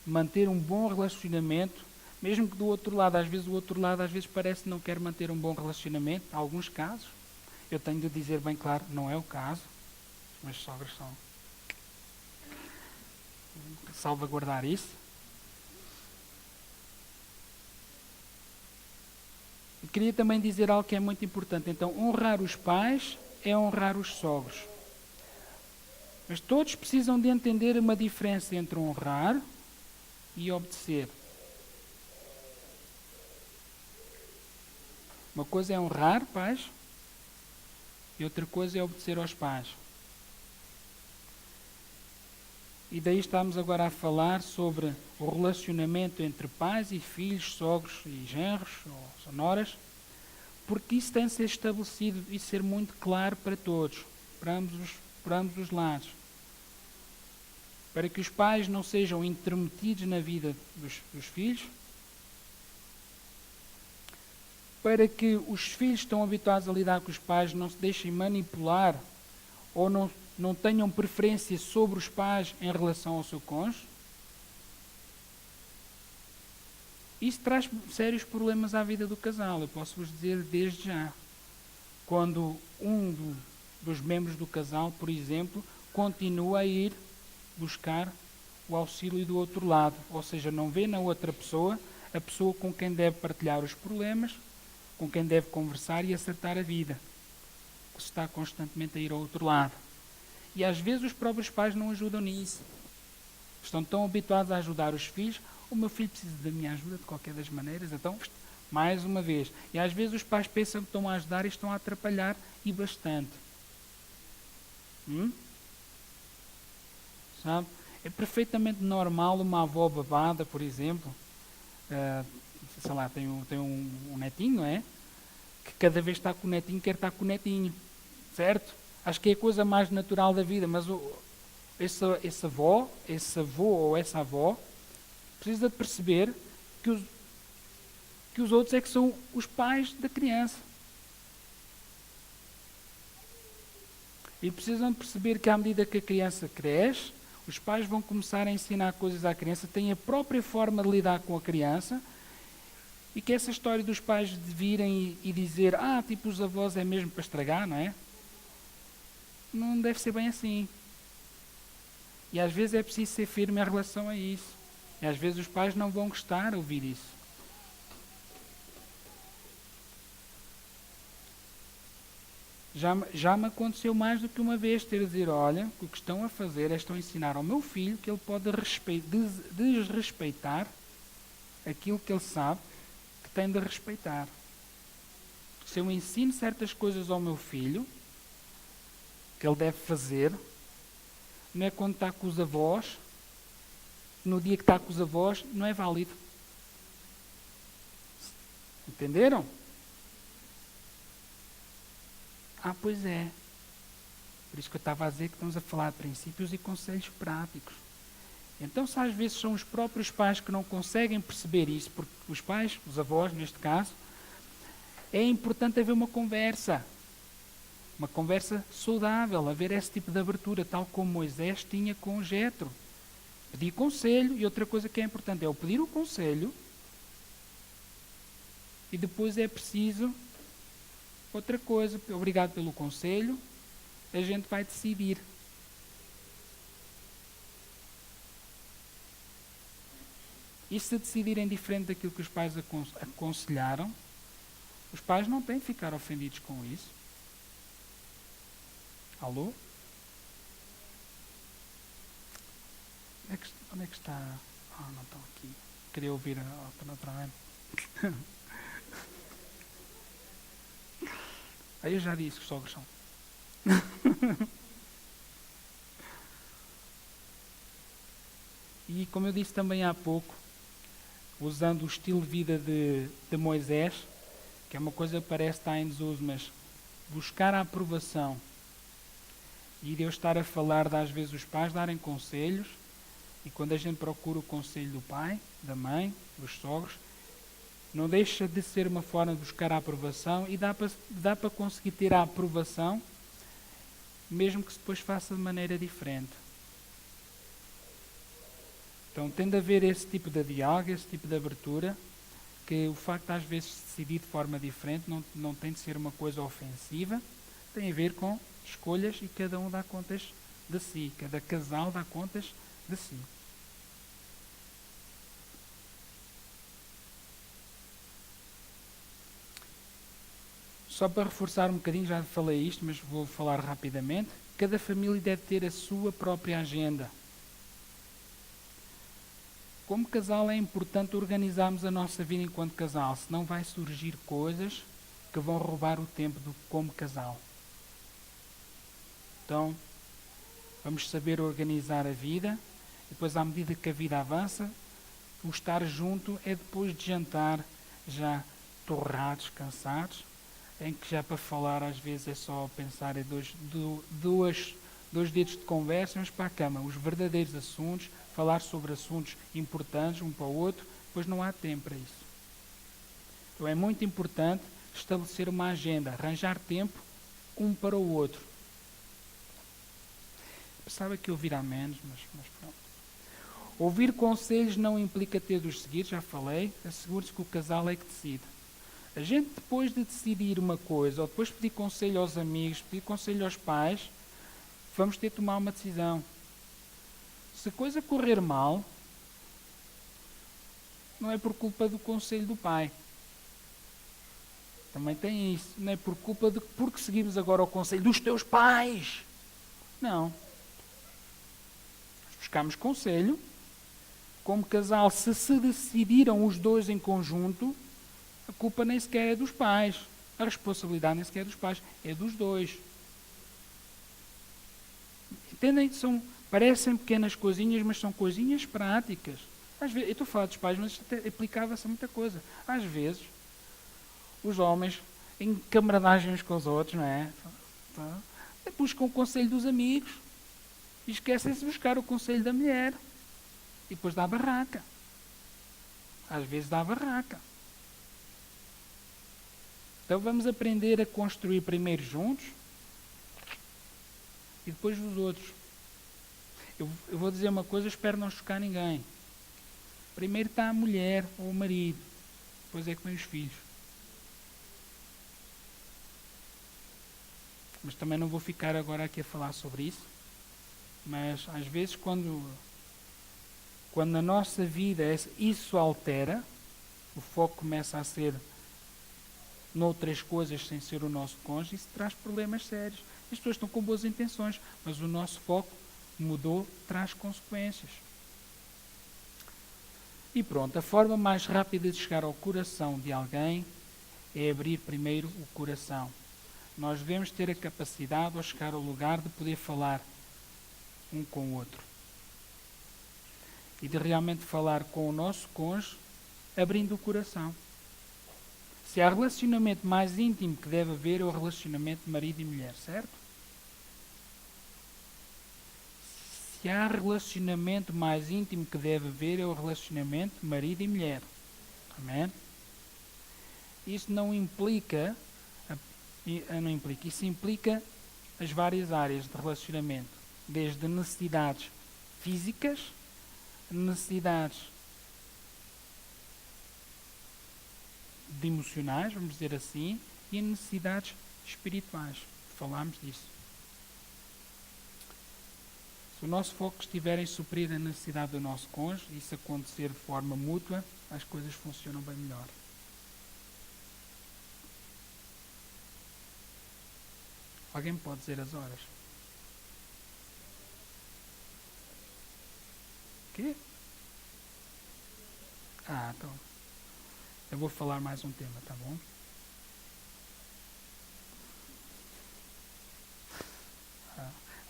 manter um bom relacionamento, mesmo que do outro lado, às vezes parece que não quer manter um bom relacionamento, em alguns casos. Eu tenho de dizer bem claro, não é o caso. Os meus sogros são salvaguardar isso. queria também dizer algo que é muito importante. Então, honrar os pais é honrar os sogros. Mas todos precisam de entender uma diferença entre honrar e obedecer. Uma coisa é honrar pais e outra coisa é obedecer aos pais. E daí estamos agora a falar sobre o relacionamento entre pais e filhos, sogros e genros ou sonoras, porque isso tem de ser estabelecido e ser muito claro para todos, para ambos os lados. Para que os pais não sejam intrometidos na vida dos filhos, para que os filhos que estão habituados a lidar com os pais não se deixem manipular ou não tenham preferência sobre os pais em relação ao seu cônjuge. Isso traz sérios problemas à vida do casal, eu posso vos dizer desde já. Quando dos membros do casal, por exemplo, continua a ir buscar o auxílio do outro lado, ou seja, não vê na outra pessoa a pessoa com quem deve partilhar os problemas, com quem deve conversar e acertar a vida, que está constantemente a ir ao outro lado. E às vezes os próprios pais não ajudam nisso. Estão tão habituados a ajudar os filhos, o meu filho precisa da minha ajuda de qualquer das maneiras, então, mais uma vez. E às vezes os pais pensam que estão a ajudar e estão a atrapalhar, e bastante. Sabe? É perfeitamente normal uma avó babada, por exemplo, sei lá, tem um netinho, não é? Que cada vez está com o netinho, quer estar com o netinho, certo? Acho que é a coisa mais natural da vida, mas esse avô ou essa avó precisa de perceber que os outros é que são os pais da criança. E precisam de perceber que à medida que a criança cresce, os pais vão começar a ensinar coisas à criança, têm a própria forma de lidar com a criança, e que essa história dos pais de virem e dizer, tipo os avós é mesmo para estragar, não é? Não deve ser bem assim. E às vezes é preciso ser firme em relação a isso. E às vezes os pais não vão gostar de ouvir isso. Já me aconteceu mais do que uma vez ter de dizer, olha, o que estão a fazer é estão a ensinar ao meu filho que ele pode desrespeitar aquilo que ele sabe que tem de respeitar. Se eu ensino certas coisas ao meu filho, que ele deve fazer, não é quando está com os avós, no dia que está com os avós, não é válido. Entenderam? Pois é. Por isso que eu estava a dizer que estamos a falar de princípios e conselhos práticos. Então, se às vezes são os próprios pais que não conseguem perceber isso, porque os pais, os avós neste caso, é importante haver uma conversa saudável, haver esse tipo de abertura, tal como Moisés tinha com Jetro. Pedir conselho, e outra coisa que é importante é o pedir o conselho, e depois é preciso outra coisa, obrigado pelo conselho, a gente vai decidir. E se decidirem diferente daquilo que os pais aconselharam, os pais não têm de ficar ofendidos com isso. Alô? Onde é que está? Não estão aqui. Queria ouvir outra vez. Aí eu já disse que os sogros são. E como eu disse também há pouco, usando o estilo de vida de Moisés, que é uma coisa que parece estar em desuso, mas buscar a aprovação e Deus estar a falar de às vezes os pais darem conselhos, e quando a gente procura o conselho do pai, da mãe, dos sogros, não deixa de ser uma forma de buscar a aprovação, e dá para conseguir ter a aprovação, mesmo que se depois faça de maneira diferente. Então tem de haver esse tipo de diálogo, esse tipo de abertura, que o facto de às vezes decidir de forma diferente não tem de ser uma coisa ofensiva, tem a ver com escolhas, e cada um dá contas de si, cada casal dá contas de si. Só para reforçar um bocadinho, já falei isto, mas vou falar rapidamente. Cada família deve ter a sua própria agenda. Como casal é importante organizarmos a nossa vida enquanto casal, senão vai surgir coisas que vão roubar o tempo como casal. Então, vamos saber organizar a vida, e depois à medida que a vida avança, o estar junto é depois de jantar, já torrados, cansados, em que já para falar às vezes é só pensar em dois dedos de conversa, mas para a cama, os verdadeiros assuntos, falar sobre assuntos importantes um para o outro, depois não há tempo para isso. Então é muito importante estabelecer uma agenda, arranjar tempo um para o outro. Pensava que ouvir a menos, mas pronto. Ouvir conselhos não implica ter de os seguir, já falei, assegure-se que o casal é que decide. A gente depois de decidir uma coisa, ou depois de pedir conselho aos amigos, pedir conselho aos pais, vamos ter de tomar uma decisão. Se a coisa correr mal, não é por culpa do conselho do pai. Também tem isso. Não é por culpa de porque seguimos agora o conselho dos teus pais. Não. Buscamos conselho. Como casal, se decidiram os dois em conjunto, a culpa nem sequer é dos pais. A responsabilidade nem sequer é dos pais. É dos dois. Entendem? Parecem pequenas coisinhas, mas são coisinhas práticas. Às vezes, eu estou a falar dos pais, mas aplicava-se a muita coisa. Às vezes, os homens, em camaradagem uns com os outros, não é? Buscam o conselho dos amigos e esquecem-se de buscar o conselho da mulher. E depois dá barraca. Às vezes dá barraca. Então vamos aprender a construir primeiro juntos e depois os outros. Eu vou dizer uma coisa, espero não chocar ninguém. Primeiro está a mulher ou o marido, depois é que vem os filhos. Mas também não vou ficar agora aqui a falar sobre isso. Mas às vezes quando na nossa vida isso altera, o foco começa a ser noutras coisas sem ser o nosso cônjuge, isso traz problemas sérios. As pessoas estão com boas intenções, mas o nosso foco mudou, traz consequências. E pronto, a forma mais rápida de chegar ao coração de alguém é abrir primeiro o coração. Nós devemos ter a capacidade, ao chegar ao lugar, de poder falar um com o outro. E de realmente falar com o nosso cônjuge, abrindo o coração. Se há relacionamento mais íntimo que deve haver, é o relacionamento de marido e mulher, certo? Se há relacionamento mais íntimo que deve haver, é o relacionamento de marido e mulher. Amém? Isso não implica, isso implica as várias áreas de relacionamento, desde necessidades físicas, necessidades de emocionais, vamos dizer assim, e necessidades espirituais. Falámos disso. Se o nosso foco estiver em suprir a necessidade do nosso cônjuge, e isso acontecer de forma mútua, as coisas funcionam bem melhor. Alguém me pode dizer as horas? O quê? Então. Eu vou falar mais um tema, tá bom?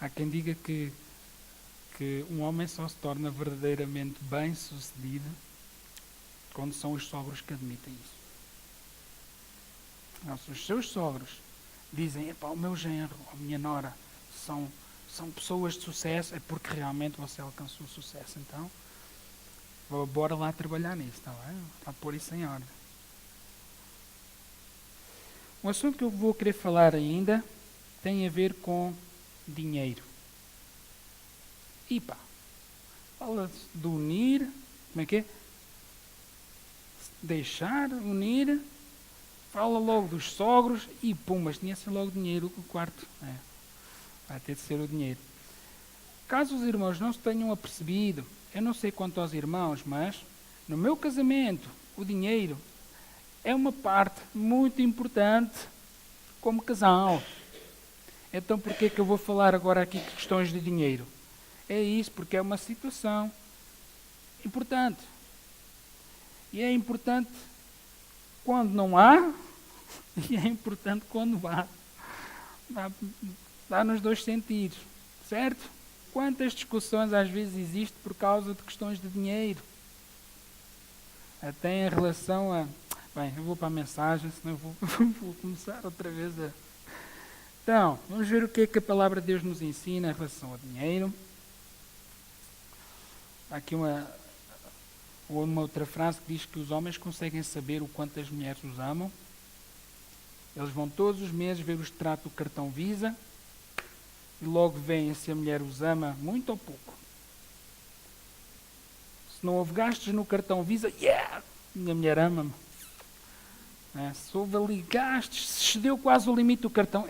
Há quem diga que um homem só se torna verdadeiramente bem-sucedido quando são os sogros que admitem isso. Não, se os seus sogros dizem, o meu genro, a minha nora, são pessoas de sucesso, é porque realmente você alcançou o sucesso. Então, bora lá trabalhar nisso, está bem? Para pôr isso em ordem. Um assunto que eu vou querer falar ainda tem a ver com dinheiro. Fala-se de unir, como é que é? Deixar, unir, fala logo dos sogros e mas tinha de ser logo dinheiro, o quarto. Vai ter de ser o dinheiro. Caso os irmãos não se tenham apercebido, eu não sei quanto aos irmãos, mas no meu casamento, o dinheiro é uma parte muito importante. como casal. Então porquê que eu vou falar agora aqui de questões de dinheiro? É isso, porque é uma situação importante. E é importante quando não há, e é importante quando há. Dá nos dois sentidos, certo? Quantas discussões às vezes existem por causa de questões de dinheiro? Até em relação a... Bem, eu vou para a mensagem, senão eu vou começar outra vez a... Então, vamos ver o que é que a palavra de Deus nos ensina em relação ao dinheiro. Há aqui uma outra frase que diz que os homens conseguem saber o quanto as mulheres os amam. Eles vão todos os meses ver o extrato do cartão Visa e logo veem se a mulher os ama muito ou pouco. Se não houve gastos no cartão Visa, minha mulher ama-me. Se houve ali gastos, se excedeu quase o limite do cartão,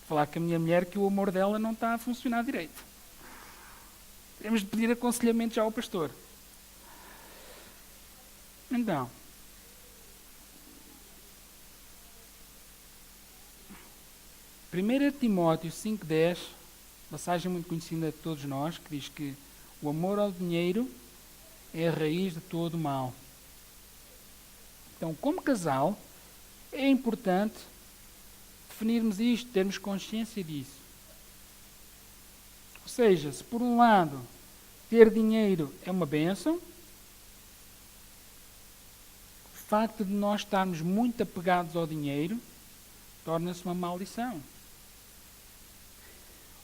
falar com a minha mulher que o amor dela não está a funcionar direito. Temos de pedir aconselhamento já ao pastor. Então, 1 Timóteo 5,10, passagem muito conhecida de todos nós, que diz que o amor ao dinheiro é a raiz de todo o mal. Então, como casal, é importante definirmos isto, termos consciência disso. Ou seja, se por um lado ter dinheiro é uma bênção, o facto de nós estarmos muito apegados ao dinheiro torna-se uma maldição.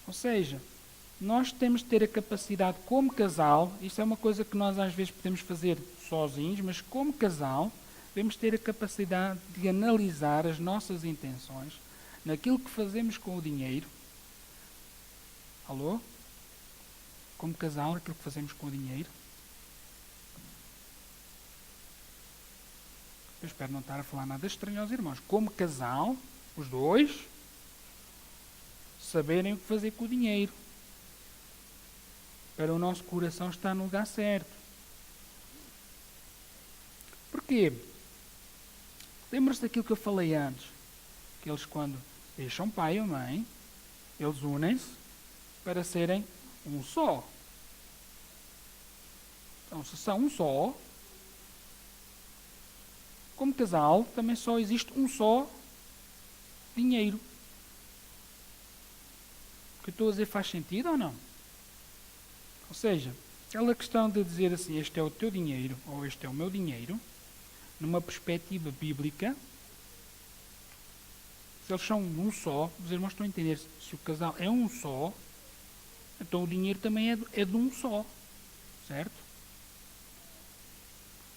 Ou seja, nós temos de ter a capacidade como casal, isto é uma coisa que nós às vezes podemos fazer sozinhos, mas como casal, devemos ter a capacidade de analisar as nossas intenções naquilo que fazemos com o dinheiro. Alô? Como casal, aquilo que fazemos com o dinheiro. Eu espero não estar a falar nada estranho aos irmãos. Como casal, os dois, saberem o que fazer com o dinheiro. Para o nosso coração estar no lugar certo. Porquê? Lembra-se daquilo que eu falei antes. Que eles quando deixam pai ou mãe, eles unem-se para serem um só. Então, se são um só, como casal, também só existe um só dinheiro. O que eu estou a dizer faz sentido ou não? Ou seja, aquela questão de dizer assim, este é o teu dinheiro, ou este é o meu dinheiro, numa perspectiva bíblica, se eles são um só, os irmãos estão a entender, se o casal é um só, então o dinheiro também é de um só, certo?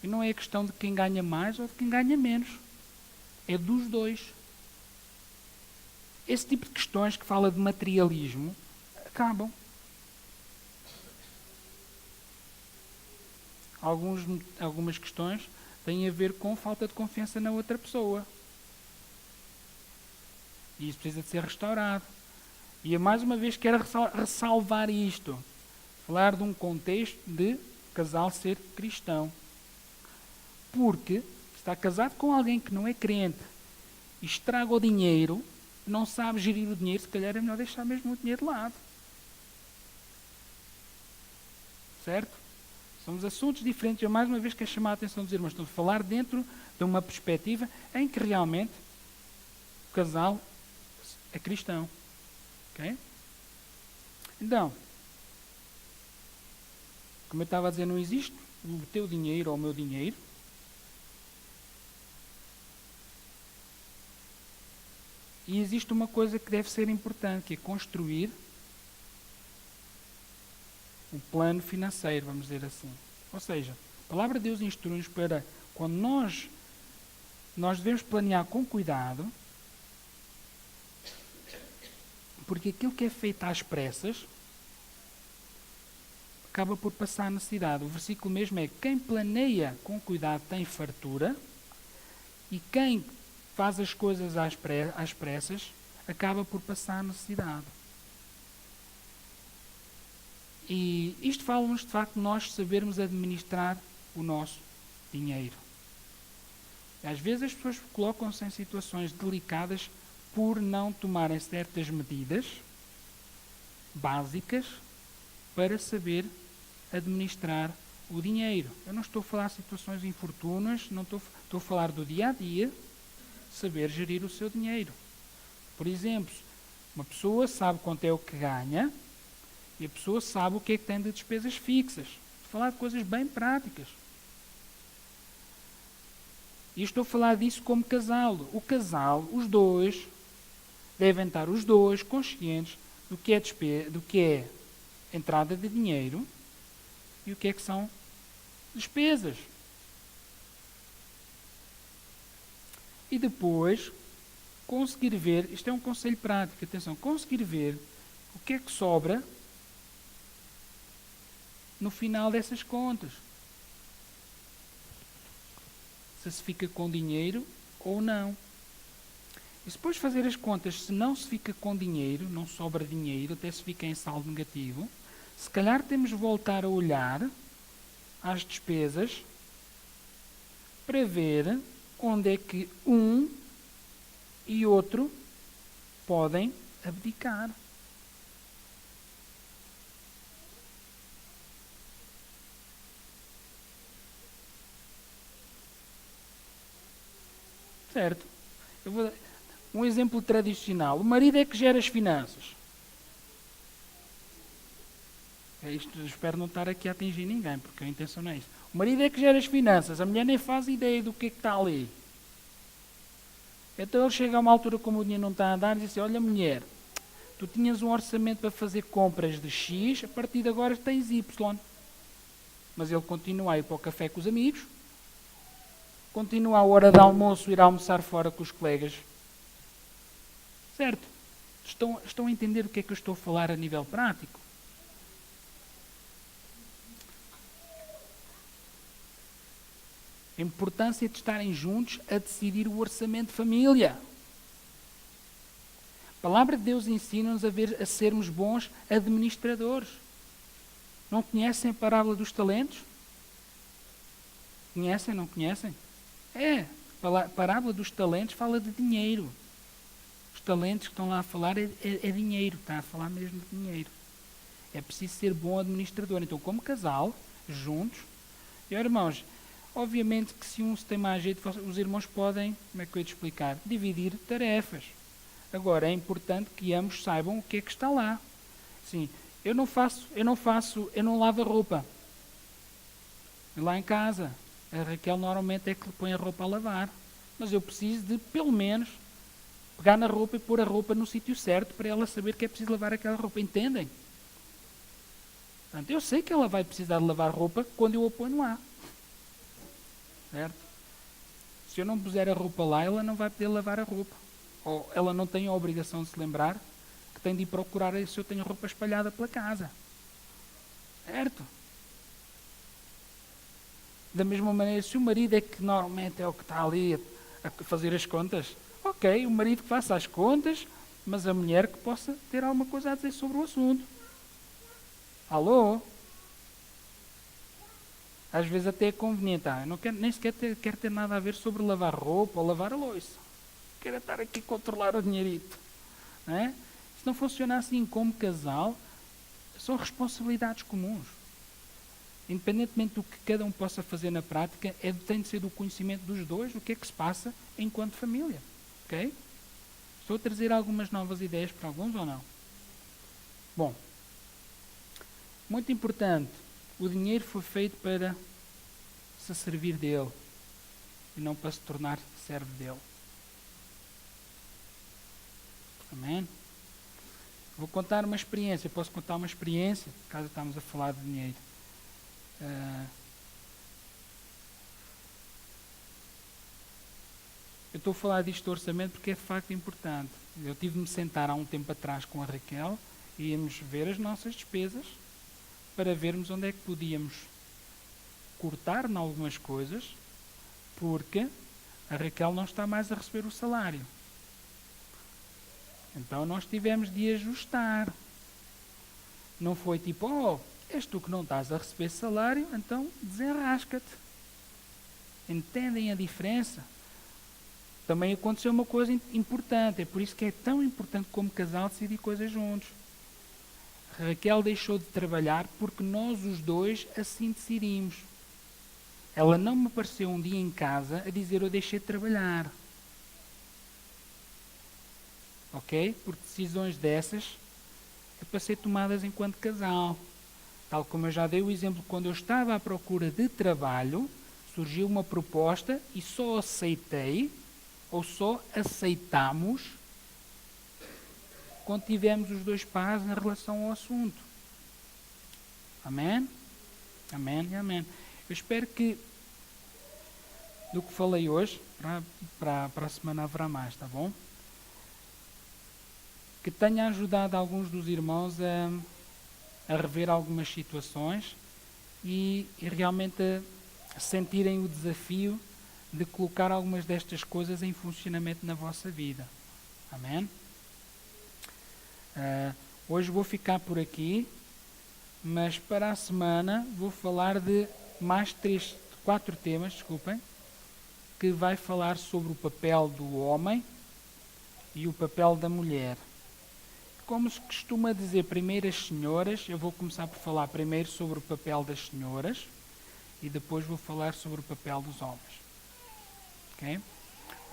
E não é a questão de quem ganha mais ou de quem ganha menos, é dos dois. Esse tipo de questões que fala de materialismo, acabam. Algumas questões têm a ver com falta de confiança na outra pessoa. E isso precisa de ser restaurado. E mais uma vez quero ressalvar isto. Falar de um contexto de casal ser cristão. Porque está casado com alguém que não é crente e estraga o dinheiro, não sabe gerir o dinheiro, se calhar é melhor deixar mesmo o dinheiro de lado. Certo? São assuntos diferentes. Eu mais uma vez quero chamar a atenção dos irmãos. Estamos a falar dentro de uma perspectiva em que realmente o casal é cristão. Ok? Então, como eu estava a dizer, não existe o teu dinheiro ou o meu dinheiro. E existe uma coisa que deve ser importante, que é construir um plano financeiro, vamos dizer assim. Ou seja, a palavra de Deus instrui-nos para, quando nós devemos planear com cuidado, porque aquilo que é feito às pressas acaba por passar necessidade. O versículo mesmo é: quem planeia com cuidado tem fartura, e quem faz as coisas às pressas acaba por passar necessidade. E isto fala-nos de facto de nós sabermos administrar o nosso dinheiro. E às vezes as pessoas colocam-se em situações delicadas por não tomarem certas medidas básicas para saber administrar o dinheiro. Eu não estou a falar de situações infortunas, não estou a falar do dia a dia, saber gerir o seu dinheiro. Por exemplo, uma pessoa sabe quanto é o que ganha e a pessoa sabe o que é que tem de despesas fixas. Estou a falar de coisas bem práticas. E estou a falar disso como casal. O casal, os dois, devem estar os dois conscientes do que é entrada de dinheiro e o que são despesas. E depois, conseguir ver, isto é um conselho prático, atenção, conseguir ver o que é que sobra no final dessas contas. Se fica com dinheiro ou não. E depois fazer as contas, se não se fica com dinheiro, não sobra dinheiro, até se fica em saldo negativo, se calhar temos de voltar a olhar às despesas para ver onde é que um e outro podem abdicar. Certo? Eu vou dar um exemplo tradicional. O marido é que gera as finanças. Isto espero não estar aqui a atingir ninguém, porque a intenção não é isso. O marido é que gera as finanças, a mulher nem faz ideia do que é que está ali. Então ele chega a uma altura, como o dinheiro não está a andar, e diz assim: olha, mulher, tu tinhas um orçamento para fazer compras de X, a partir de agora tens Y. Mas ele continua a ir para o café com os amigos, continua a hora de almoço ir almoçar fora com os colegas. Certo? Estão a entender o que é que eu estou a falar a nível prático? A importância de estarem juntos a decidir o orçamento de família. A palavra de Deus ensina-nos a sermos bons administradores. Não conhecem a parábola dos talentos? Conhecem, não conhecem? A parábola dos talentos fala de dinheiro. Os talentos que estão lá a falar é dinheiro, está a falar mesmo de dinheiro. É preciso ser bom administrador. Então, como casal, juntos, e irmãos, obviamente que se um se tem mais jeito, os irmãos podem, como é que eu ia te explicar, dividir tarefas. Agora, é importante que ambos saibam o que é que está lá. Sim, eu não lavo a roupa. Lá em casa, a Raquel normalmente é que põe a roupa a lavar. Mas eu preciso de, pelo menos, pegar na roupa e pôr a roupa no sítio certo para ela saber que é preciso lavar aquela roupa. Entendem? Portanto, eu sei que ela vai precisar de lavar roupa quando eu a ponho lá. Certo? Se eu não puser a roupa lá, ela não vai poder lavar a roupa. Ou ela não tem a obrigação de se lembrar que tem de ir procurar se eu tenho roupa espalhada pela casa. Certo? Da mesma maneira, se o marido é que normalmente é o que está ali a fazer as contas, ok, o marido que faça as contas, mas a mulher que possa ter alguma coisa a dizer sobre o assunto. Alô? Às vezes até é conveniente. Eu não quero, nem sequer quero ter nada a ver sobre lavar roupa ou lavar a louça. Quero estar aqui a controlar o dinheirito. Não é? Se não funciona assim como casal, são responsabilidades comuns. Independentemente do que cada um possa fazer na prática, tem de ser do conhecimento dos dois o que é que se passa enquanto família. Ok? Estou a trazer algumas novas ideias para alguns ou não? Bom, muito importante, o dinheiro foi feito para se servir dele e não para se tornar servo dele. Amém? Vou contar uma experiência. Posso contar uma experiência, caso estamos a falar de dinheiro. Eu estou a falar disto do orçamento porque é de facto importante. Eu tive de me sentar há um tempo atrás com a Raquel e íamos ver as nossas despesas para vermos onde é que podíamos cortar em algumas coisas, porque a Raquel não está mais a receber o salário. Então nós tivemos de ajustar. Não foi tipo, és tu que não estás a receber salário, então desenrasca-te. Entendem a diferença? também aconteceu uma coisa importante. É por isso que é tão importante como casal decidir coisas juntos. Raquel deixou de trabalhar porque nós os dois assim decidimos. Ela não me apareceu um dia em casa a dizer eu deixei de trabalhar. Ok? Porque decisões dessas é para ser tomadas enquanto casal. Tal como eu já dei o exemplo, quando eu estava à procura de trabalho, surgiu uma proposta e só aceitei, ou só aceitamos, quando tivemos os dois pais em relação ao assunto. Amém? Amém e amém. Eu espero que, do que falei hoje, para a semana haverá mais, tá bom? Que tenha ajudado alguns dos irmãos a rever algumas situações e realmente a sentirem o desafio de colocar algumas destas coisas em funcionamento na vossa vida. Amém? Hoje vou ficar por aqui, mas para a semana vou falar de mais 4 temas, desculpem, que vai falar sobre o papel do homem e o papel da mulher. Como se costuma dizer primeiro as senhoras, eu vou começar por falar primeiro sobre o papel das senhoras e depois vou falar sobre o papel dos homens. Ok?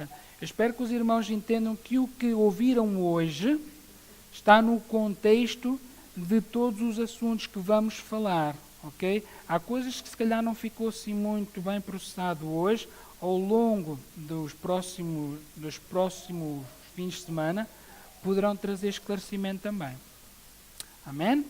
Eu espero que os irmãos entendam que o que ouviram hoje está no contexto de todos os assuntos que vamos falar. Ok? Há coisas que se calhar não ficou assim muito bem processado hoje. Ao longo dos próximos fins de semana poderão trazer esclarecimento também. Amém?